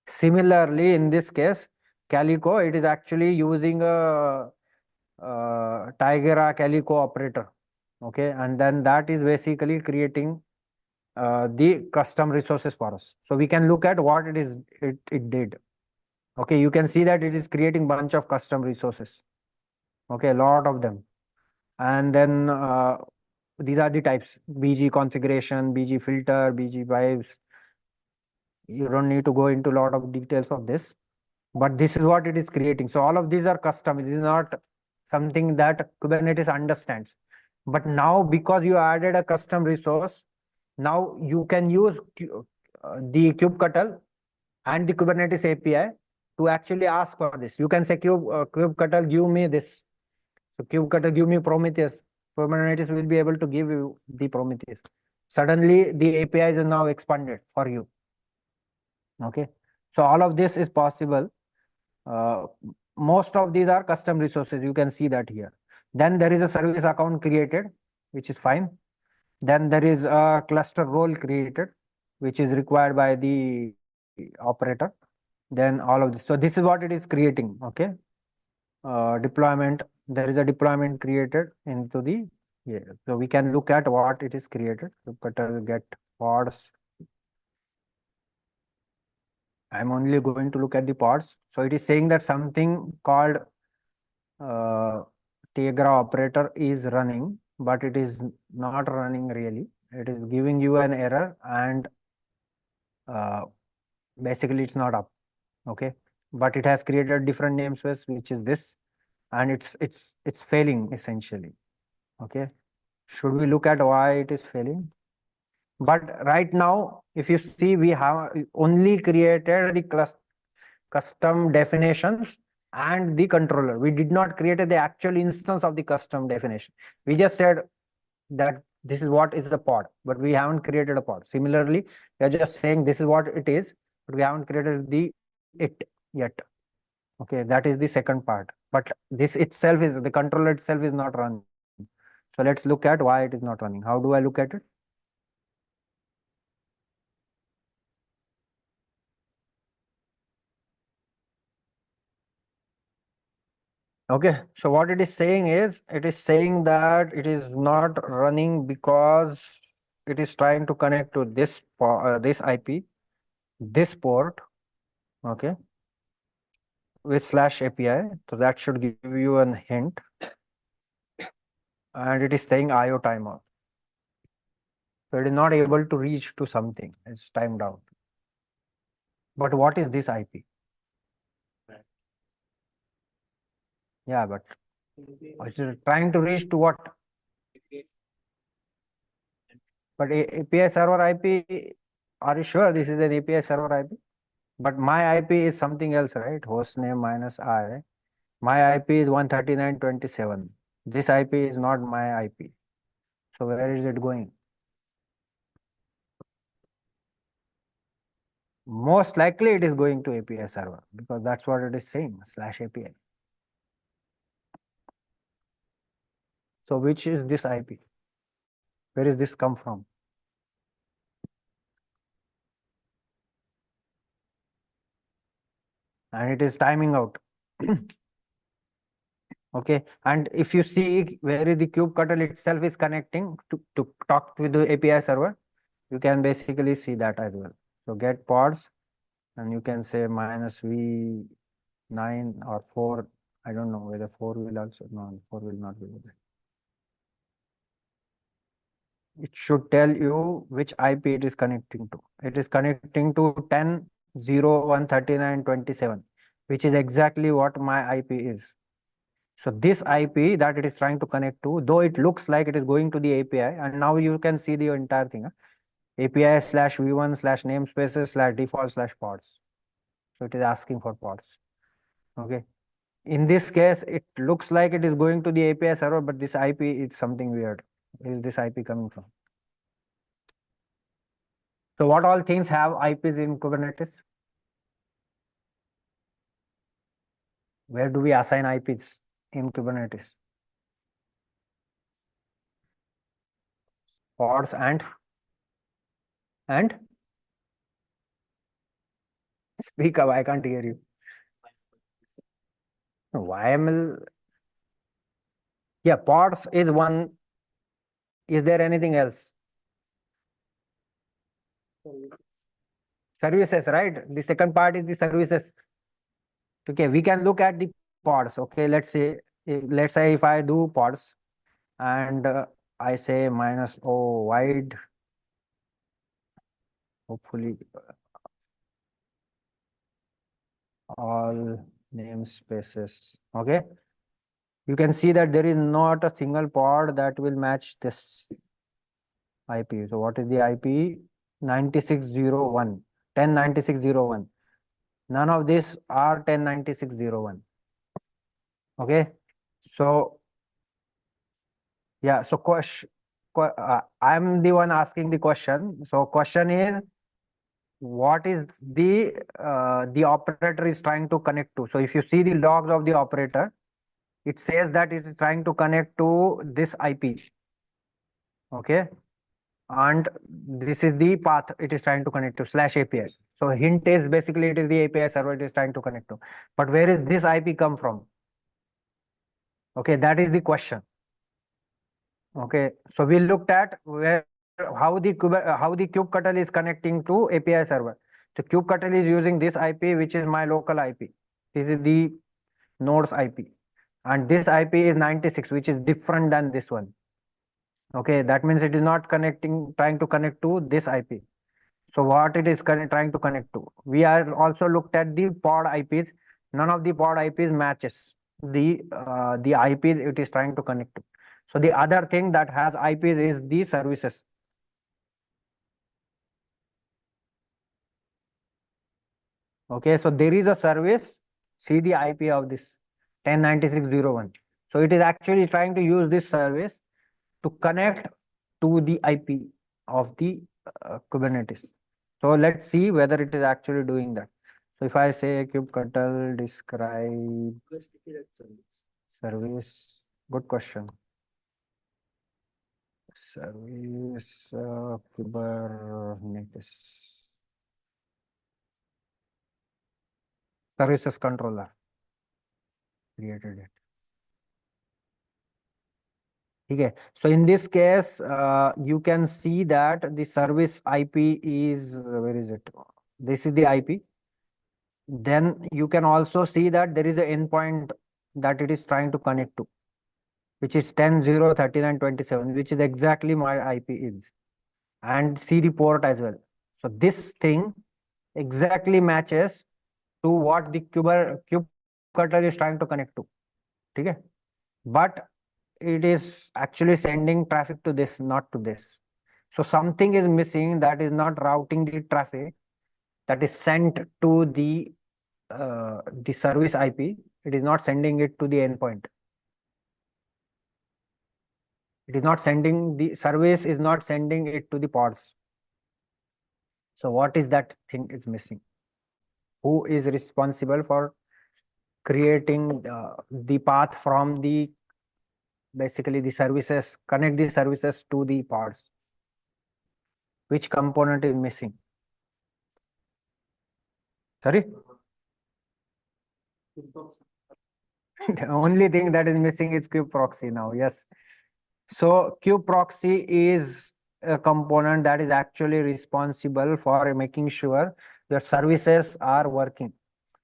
Similarly, in this case, Calico, it is actually using a Tigera Calico operator. Okay, and then that is basically creating the custom resources for us. So we can look at what it did. Okay, you can see that it is creating bunch of custom resources. Okay, a lot of them. And then these are the types: BG configuration, BG filter, BG pipes. You don't need to go into a lot of details of this, but this is what it is creating. So all of these are custom. It is not something that Kubernetes understands. But now, because you added a custom resource, now you can use the kubectl and the Kubernetes API to actually ask for this. You can say kubectl, give me this. So kubectl, give me Prometheus. Kubernetes will be able to give you the Prometheus. Suddenly, the API is now expanded for you. Okay. So all of this is possible. Most of these are custom resources. You can see that here. Then there is a service account created, which is fine. Then there is a cluster role created, which is required by the operator. Then all of this. So this is what it is creating. Okay. Deployment. There is a deployment created into the here. So we can look at what it is created. Get pods. I'm only going to look at the pods. So it is saying that something called Tegra operator is running, but it is not running really. It is giving you an error, and basically it's not up. Okay, but it has created different namespace, which is this, and it's failing essentially. Okay, should we look at why it is failing? But right now, if you see, we have only created the custom definitions and the controller. We did not create the actual instance of the custom definition. We just said that this is what is the pod, but we haven't created a pod. Similarly, we are just saying this is what it is, but we haven't created it yet. Okay, that is the second part. But this itself is, the controller itself is not running. So let's look at why it is not running. How do I look at it? Okay, so what it is saying is, it is saying that it is not running because it is trying to connect to this this IP, this port, okay, with /API. So that should give you a hint. And it is saying IO timeout. So it is not able to reach to something. It's timed out. But what is this IP? Yeah, but it is trying to reach to what? But API server IP are you sure this is an API server IP? But my IP is something else, right? Hostname minus I. My IP is 139.27. This IP is not my IP. So where is it going? Most likely it is going to API server because that's what it is saying, /API. So which is this IP? Where is this come from? And it is timing out. Okay, and if you see where is the kubectl itself is connecting to talk with the API server, you can basically see that as well. So get pods, and you can say minus v9 or 4. I don't know whether 4 will also, no, 4 will not be there. It should tell you which IP it is connecting to. It is connecting to 10.0.139.27, which is exactly what my IP is. So this IP that it is trying to connect to, though it looks like it is going to the API, and now you can see the entire thing, API/v1/namespaces/default/pods. So it is asking for pods. Okay. In this case, it looks like it is going to the API server, but this IP is something weird. Where is this IP coming from? So what all things have IPs in Kubernetes? Where do we assign IPs in Kubernetes? Pods and speak up, I can't hear you. YML. Yeah, pods is one. Is there anything else? Services, right? The second part is the services. Okay, we can look at the pods. Okay, let's say if I do pods and I say -o wide, hopefully all namespaces. Okay, you can see that there is not a single pod that will match this IP. So what is the IP? 9601, 109601. None of these are 109601. Okay, so yeah, so I'm the one asking the question. So question is, what is the operator is trying to connect to? So if you see the logs of the operator, it says that it is trying to connect to this IP. Okay, and this is the path it is trying to connect to /API. So hint is basically it is the API server it is trying to connect to. But where is this IP come from? Okay, that is the question. Okay, so we looked at how the kubectl is connecting to API server. So kubectl is using this IP, which is my local IP. This is the node's IP, and this IP is 96, which is different than this one. Okay, that means it is not trying to connect to this IP. So what it is trying to connect to? We are also looked at the pod IPs. None of the pod IPs matches the IP it is trying to connect to. So the other thing that has IPs is the services. Okay, so there is a service. See the IP of this 109601. So it is actually trying to use this service to connect to the IP of the Kubernetes. So let's see whether it is actually doing that. So if I say kubectl describe service, good question. Service Kubernetes services controller created it. Okay, so in this case, you can see that the service IP is, where is it? This is the IP. Then you can also see that there is an endpoint that it is trying to connect to, which is 10.0.39.27, which is exactly my IP is, and see the port as well. So this thing exactly matches to what the kubectl is trying to connect to. Okay, but it is actually sending traffic to this, not to this. So something is missing that is not routing the traffic that is sent to the service IP. It is not sending it to the endpoint. It is not sending, the service is not sending it to the pods. So what is that thing is missing? Who is responsible for creating the path from the, basically the services, connect the services to the pods? Which component is missing? Sorry? The only thing that is missing is kubeproxy now. Yes. So kubeproxy is a component that is actually responsible for making sure your services are working.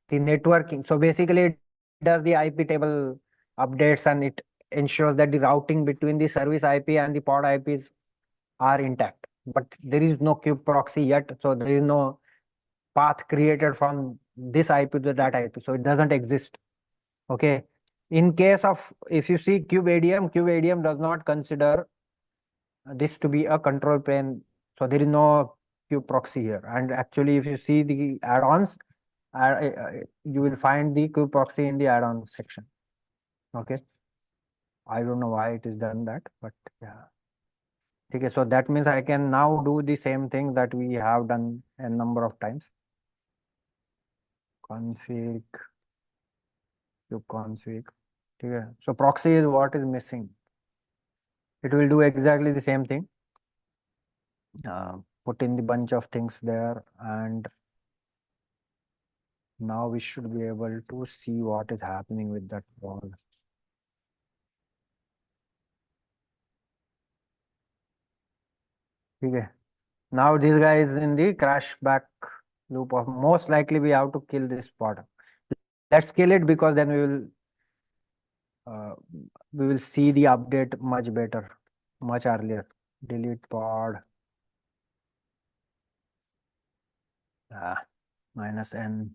The networking. So basically it does the IP table updates and it ensures that the routing between the service IP and the pod IPs are intact. But there is no kubeproxy yet. So there is no path created from this IP to that IP. So it doesn't exist. Okay. In case of, if you see kubeadm does not consider this to be a control plane. So there is no kubeproxy here. And actually, if you see the add-ons, you will find the kubeproxy in the add-on section. Okay. I don't know why it is done that, but yeah. Okay, so that means I can now do the same thing that we have done a number of times. Config, kubeconfig. Okay. So proxy is what is missing. It will do exactly the same thing. Put in the bunch of things there, and now we should be able to see what is happening with that wall. Okay. Now this guy is in the crash back loop of, most likely we have to kill this pod. Let's kill it because then we will see the update much better, much earlier. Delete pod. -n.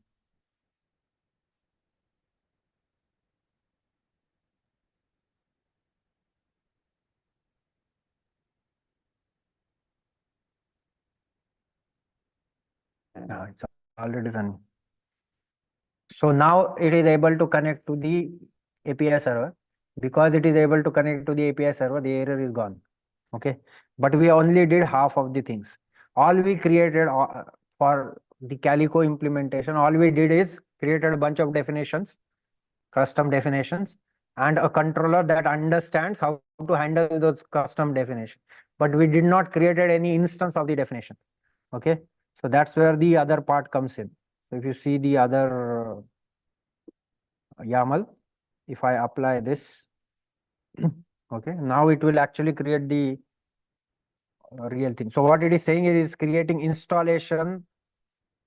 It's already running. So now it is able to connect to the API server. Because it is able to connect to the API server, the error is gone. Okay. But we only did half of the things. All we created for the Calico implementation, all we did is created a bunch of definitions, custom definitions, and a controller that understands how to handle those custom definitions. But we did not created any instance of the definition. Okay. So that's where the other part comes in. So if you see the other YAML, if I apply this, okay, now it will actually create the real thing. So what it is saying is creating installation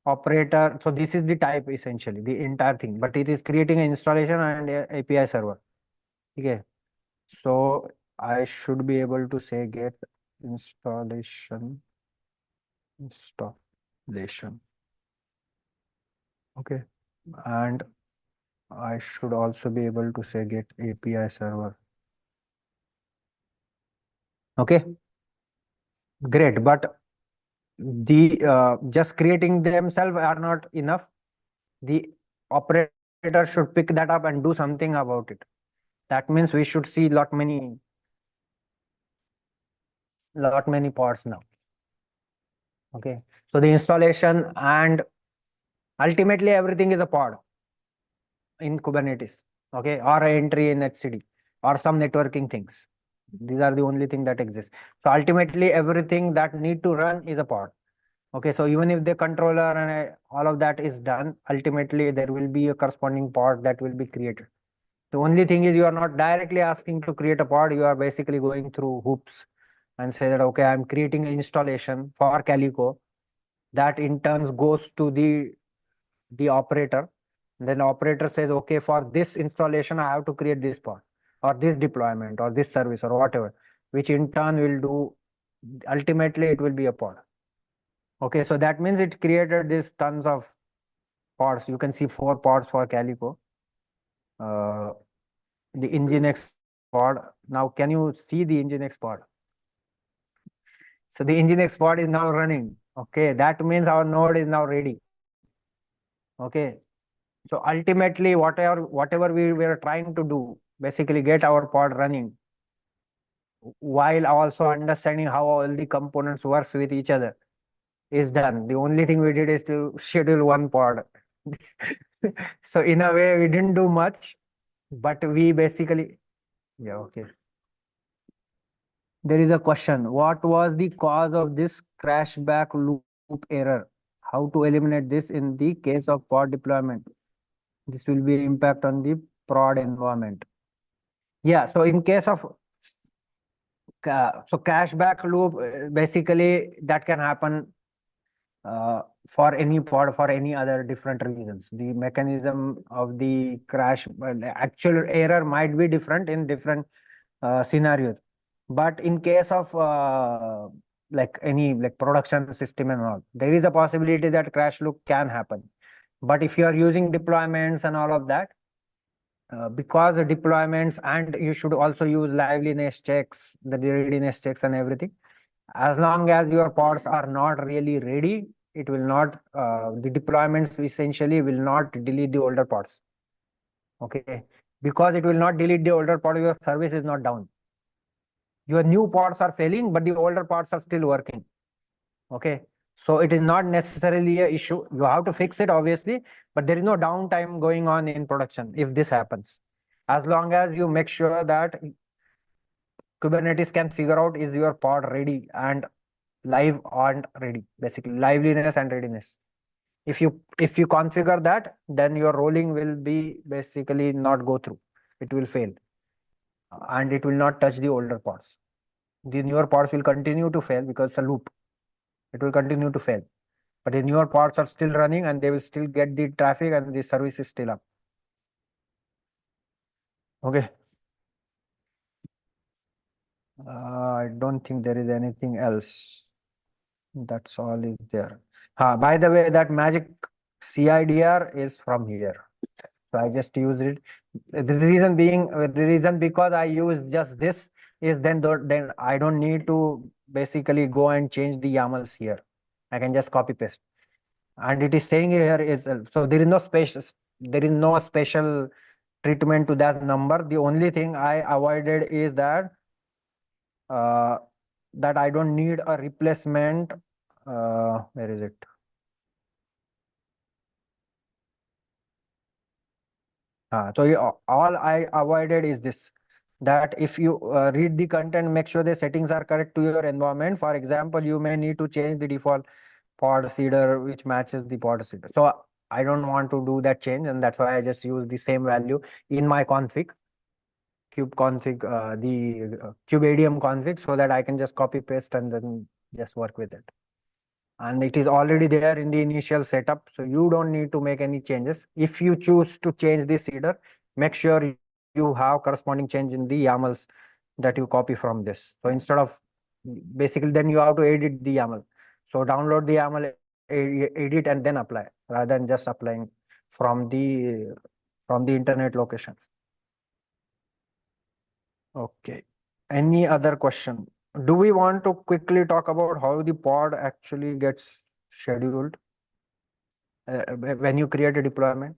operator. So this is the type essentially, the entire thing, but it is creating an installation and a API server. Okay. So I should be able to say get installation. Okay. And I should also be able to say get API server. Okay. Great. But the just creating themselves are not enough. The operator should pick that up and do something about it. That means we should see lot many pods now. Okay. So the installation and ultimately everything is a pod in Kubernetes. Okay. Or an entry in etcd or some networking things. These are the only thing that exists. So ultimately everything that need to run is a pod. Okay, so even if the controller and all of that is done, ultimately there will be a corresponding pod that will be created. The only thing is you are not directly asking to create a pod, you are basically going through hoops and say that, okay, I'm creating an installation for Calico that in turn goes to the operator. Then the operator says, okay, for this installation, I have to create this pod or this deployment or this service or whatever, which in turn will do, ultimately it will be a pod. Okay, so that means it created this tons of pods. You can see 4 pods for Calico. The Nginx pod. Now, can you see the Nginx pod? So the Nginx pod is now running. Okay, that means our node is now ready. Okay, so ultimately, whatever we were trying to do, basically get our pod running, while also understanding how all the components works with each other, is done. The only thing we did is to schedule one pod. So in a way, we didn't do much, but we basically, yeah, okay. There is a question. What was the cause of this crashback loop error? How to eliminate this in the case of pod deployment? This will be impact on the prod environment. Yeah, so in case of so cashback loop, basically that can happen for any pod for any other different reasons. The mechanism of the crash, well, the actual error might be different in different scenarios. But in case of like any like production system and all, there is a possibility that crash loop can happen. But if you are using deployments and all of that, because the deployments, and you should also use liveliness checks, the readiness checks and everything. As long as your pods are not really ready, it will not, the deployments essentially will not delete the older pods. Okay, because it will not delete the older pod, your service is not down. Your new pods are failing, but the older pods are still working. Okay, so it is not necessarily a issue. You have to fix it, obviously, but there is no downtime going on in production if this happens. As long as you make sure that Kubernetes can figure out is your pod ready and live and ready, basically liveliness and readiness. If you configure that, then your rolling will be basically not go through. It will fail, and it will not touch the older pods. The newer pods will continue to fail because it's a loop. It will continue to fail. But the newer pods are still running and they will still get the traffic and the service is still up. Okay. I don't think there is anything else. That's all is there. By the way, that magic CIDR is from here. So I just use it. The reason because I use just this is then I don't need to basically go and change the YAMLs here. I can just copy paste. And it is saying here is, so there is no special treatment to that number. The only thing I avoided is that that I don't need a replacement. Where is it? So all I avoided is this, that if you read the content, make sure the settings are correct to your environment. For example, you may need to change the default pod seeder which matches the pod seeder. So I don't want to do that change, and that's why I just use the same value in my config, kube config, the kubeadm config, so that I can just copy paste and then just work with it. And it is already there in the initial setup, so you don't need to make any changes. If you choose to change the seeder, make sure you have corresponding change in the YAMLs that you copy from this. So instead of, basically then you have to edit the YAML. So download the YAML, edit and then apply, rather than just applying from the internet location. Okay. Any other question? Do we want to quickly talk about how the pod actually gets scheduled when you create a deployment?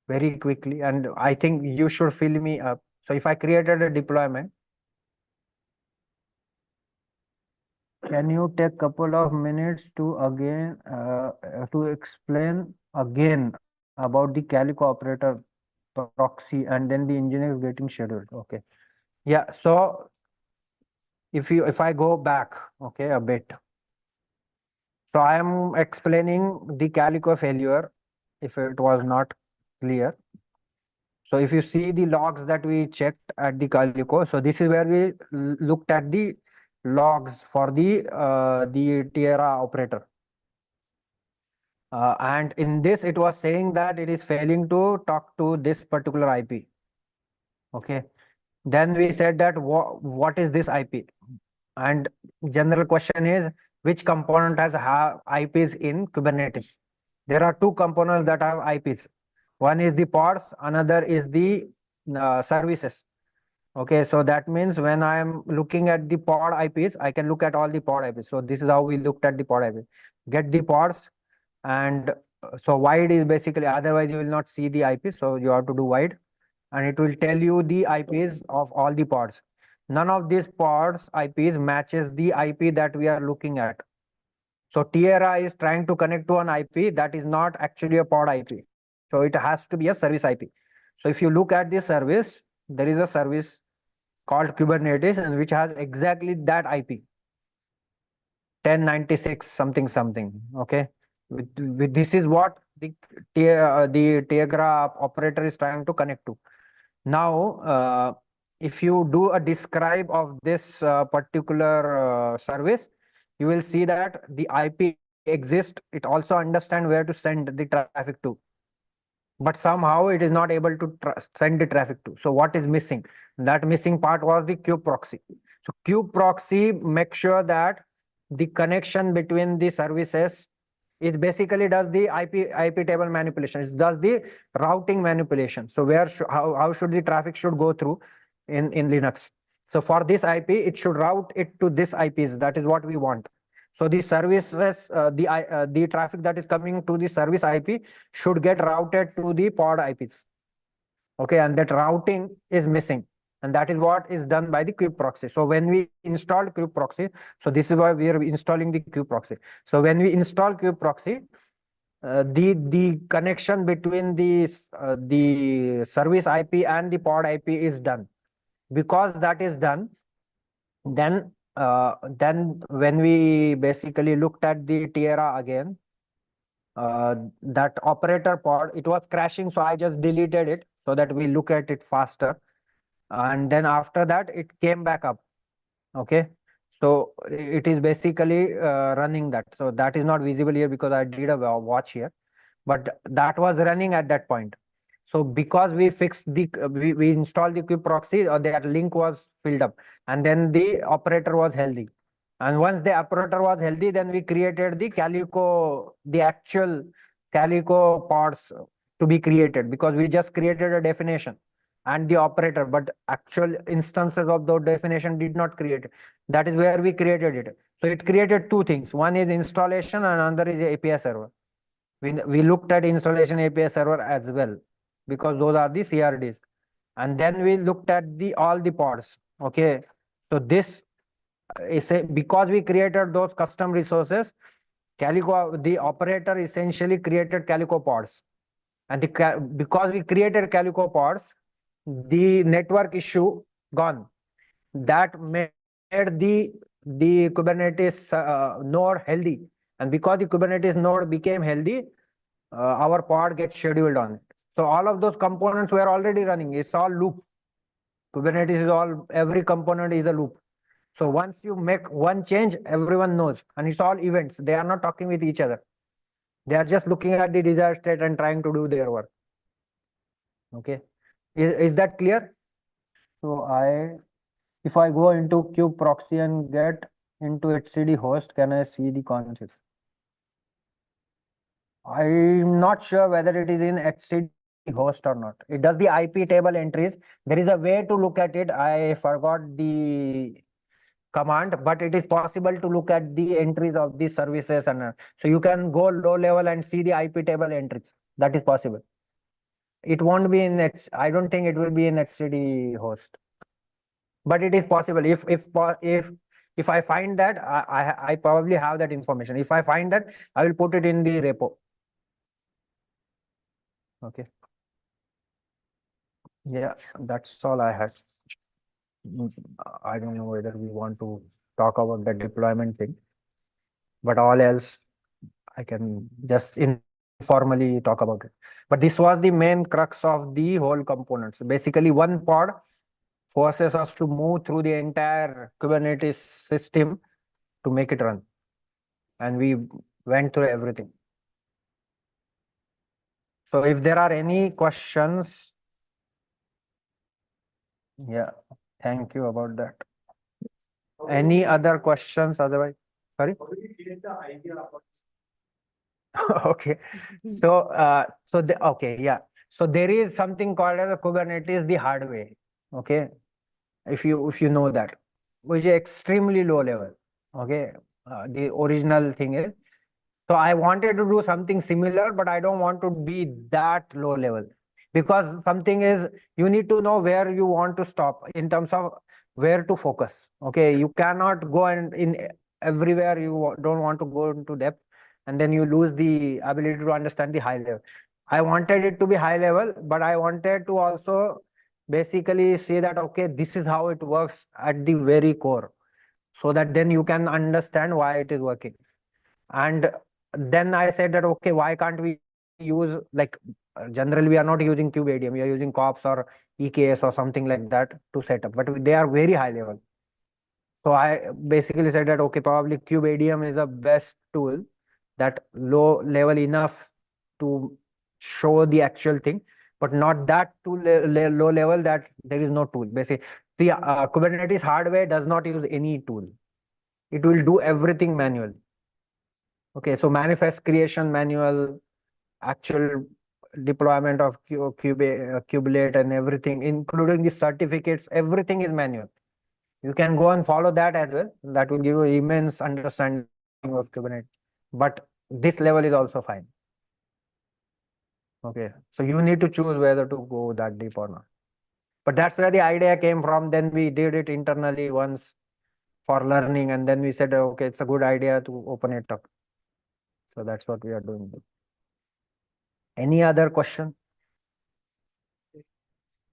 Very quickly, and I think you should fill me up. So if I created a deployment, can you take couple of minutes to again to explain again about the Calico operator proxy and then the engineer is getting scheduled? Okay. Yeah. So if I go back, okay, a bit. So I am explaining the Calico failure if it was not clear. So if you see the logs that we checked at the Calico, so this is where we looked at the logs for the Terra operator. And in this, it was saying that it is failing to talk to this particular IP. Okay. Then we said that what is this IP? And general question is, which component has IPs in Kubernetes? There are two components that have IPs. One is the pods, another is the services. Okay, so that means when I am looking at the pod IPs, I can look at all the pod IPs. So this is how we looked at the pod IP. Get the pods, and so wide is basically, otherwise you will not see the IP. So you have to do wide, and it will tell you the IPs of all the pods. None of these pods IPs matches the IP that we are looking at. So Tierra is trying to connect to an IP that is not actually a pod IP. So it has to be a service IP. So if you look at this service, there is a service called Kubernetes, and which has exactly that IP, 1096 something something. Okay, with this is what the Tegra operator is trying to connect to. Now, if you do a describe of this particular service, you will see that the IP exists. It also understands where to send the traffic to, but somehow it is not able to send the traffic to. So what is missing? That missing part was the kube proxy. So kube proxy makes sure that the connection between the services, it basically does the IP table manipulation. It does the routing manipulation. So where how should the traffic should go through in Linux? So for this IP, it should route it to this IPs. That is what we want. So the services, the traffic that is coming to the service IP should get routed to the pod IPs. Okay, and that routing is missing. And that is what is done by the kube proxy. So when we install kube proxy, so this is why we are installing the kube proxy. So when we install kube proxy, the connection between the service IP and the pod IP is done. Because that is done, then when we basically looked at the Tierra again, that operator pod, it was crashing, so I just deleted it so that we look at it faster. And then after that, it came back up. Okay, so it is basically running that. So that is not visible here because I did a watch here, but that was running at that point. So because we fixed the we installed the kube proxy, their link was filled up, and then the operator was healthy. And once the operator was healthy, then we created the Calico, the actual Calico pods to be created, because we just created a definition and the operator, but actual instances of those definition did not create it. That is where we created it. So it created two things. One is installation and another is API server. We looked at installation API server as well, because those are the CRDs. And then we looked at the all the pods. Okay, so this is because we created those custom resources, Calico, the operator essentially created Calico pods. And because we created Calico pods, the network issue gone. That made the Kubernetes node healthy. And because the Kubernetes node became healthy, our pod gets scheduled on it. So all of those components were already running. It's all loop. Kubernetes is all, every component is a loop. So once you make one change, everyone knows, and it's all events. They are not talking with each other. They are just looking at the desired state and trying to do their work. Okay, is that clear? So if I go into kube proxy and get into etcd host, can I see the concept? I'm not sure whether it is in etcd host or not. It does the IP table entries. There is a way to look at it. I forgot the command, but it is possible to look at the entries of the services, and so you can go low level and see the IP table entries. That is possible. It won't be in I don't think it will be in etcd host, but it is possible. If I find that, I probably have that information. If I find that, I will put it in the repo. Okay. Yeah, that's all I had. I don't know whether we want to talk about the deployment thing, but all else I can just informally talk about it. But this was the main crux of the whole components. Basically, one pod forces us to move through the entire Kubernetes system to make it run. And we went through everything. So if there are any questions, yeah, thank you about that. Any other questions otherwise? Sorry? Okay. So okay, yeah. So there is something called as a Kubernetes the hard way. Okay. if you know that, which is extremely low level. Okay, the original thing is, so I wanted to do something similar, but I don't want to be that low level, because something is, you need to know where you want to stop in terms of where to focus. Okay, you cannot go and in everywhere you don't want to go into depth, and then you lose the ability to understand the high level. I wanted it to be high level, but I wanted to also basically say that, okay, this is how it works at the very core, so that then you can understand why it is working. And then I said that, okay, why can't we use, like, generally we are not using kubeadm, we are using k8s or eks or something like that to set up, but they are very high level. So I basically said that, okay, probably kubeadm is the best tool, that low level enough to show the actual thing, but not that too low level that there is no tool. Basically, the Kubernetes hardware does not use any tool. It will do everything manually. Okay, so manifest creation manual, actual deployment of kubelet and everything, including the certificates, everything is manual. You can go and follow that as well. That will give you immense understanding of Kubernetes. But this level is also fine. Okay, so you need to choose whether to go that deep or not. But that's where the idea came from. Then we did it internally once for learning, and then we said, okay, it's a good idea to open it up. So that's what we are doing. Any other question?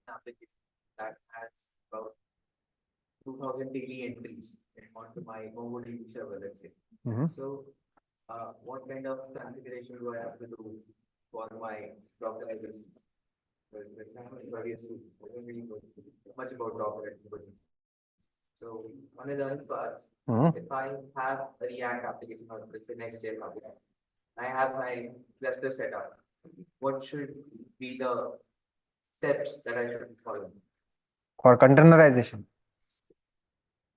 Application that has about 2000 daily entries onto my MongoDB server, let's say. So, what kind of configuration do I have to do for my Dockerization? For example, if I used to, I don't really know much about Docker. So, on the other part, if I have a React application or let's say Next.js application, I have my cluster set up. What should be the steps that I should follow? For containerization.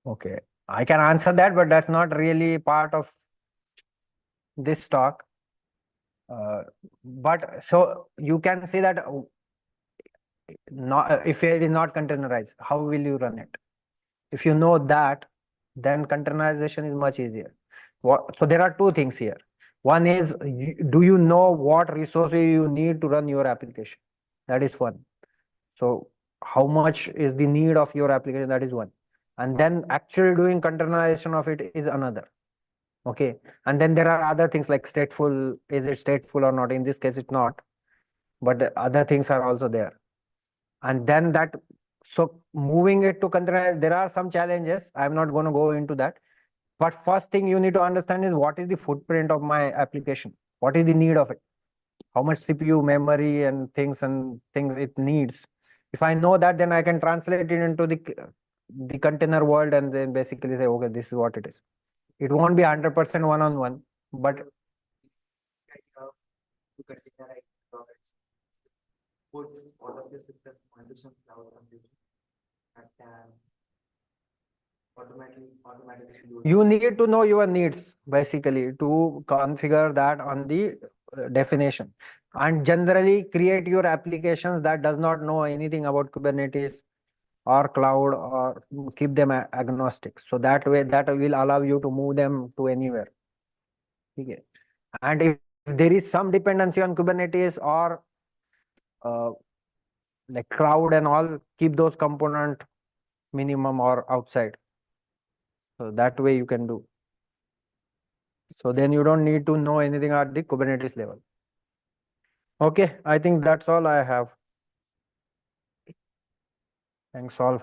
Okay, I can answer that, but that's not really part of this talk. But so you can say that, not, if it is not containerized, how will you run it? If you know that, then containerization is much easier. So there are two things here. One is, do you know what resources you need to run your application? That is one. So how much is the need of your application? That is one. And then actually doing containerization of it is another. Okay, and then there are other things like stateful. Is it stateful or not? In this case, it's not, but the other things are also there. And then that, so moving it to containerize, there are some challenges. I'm not going to go into that. But first thing you need to understand is, what is the footprint of my application? What is the need of it? How much CPU, memory, and things it needs. If I know that, then I can translate it into the container world, and then basically say, okay, this is what it is. It won't be 100% one-on-one, but To containerize Docker, put all of the systems onto some cloud computing that can automatically do it. you need to know your needs basically to configure that on the definition, and generally create your applications that does not know anything about Kubernetes or cloud, or keep them agnostic. So that way, that will allow you to move them to anywhere. Okay. And if there is some dependency on Kubernetes or like cloud and all, keep those component minimum or outside. So that way you can do. So then you don't need to know anything at the Kubernetes level. Okay, I think that's all I have. Thanks all for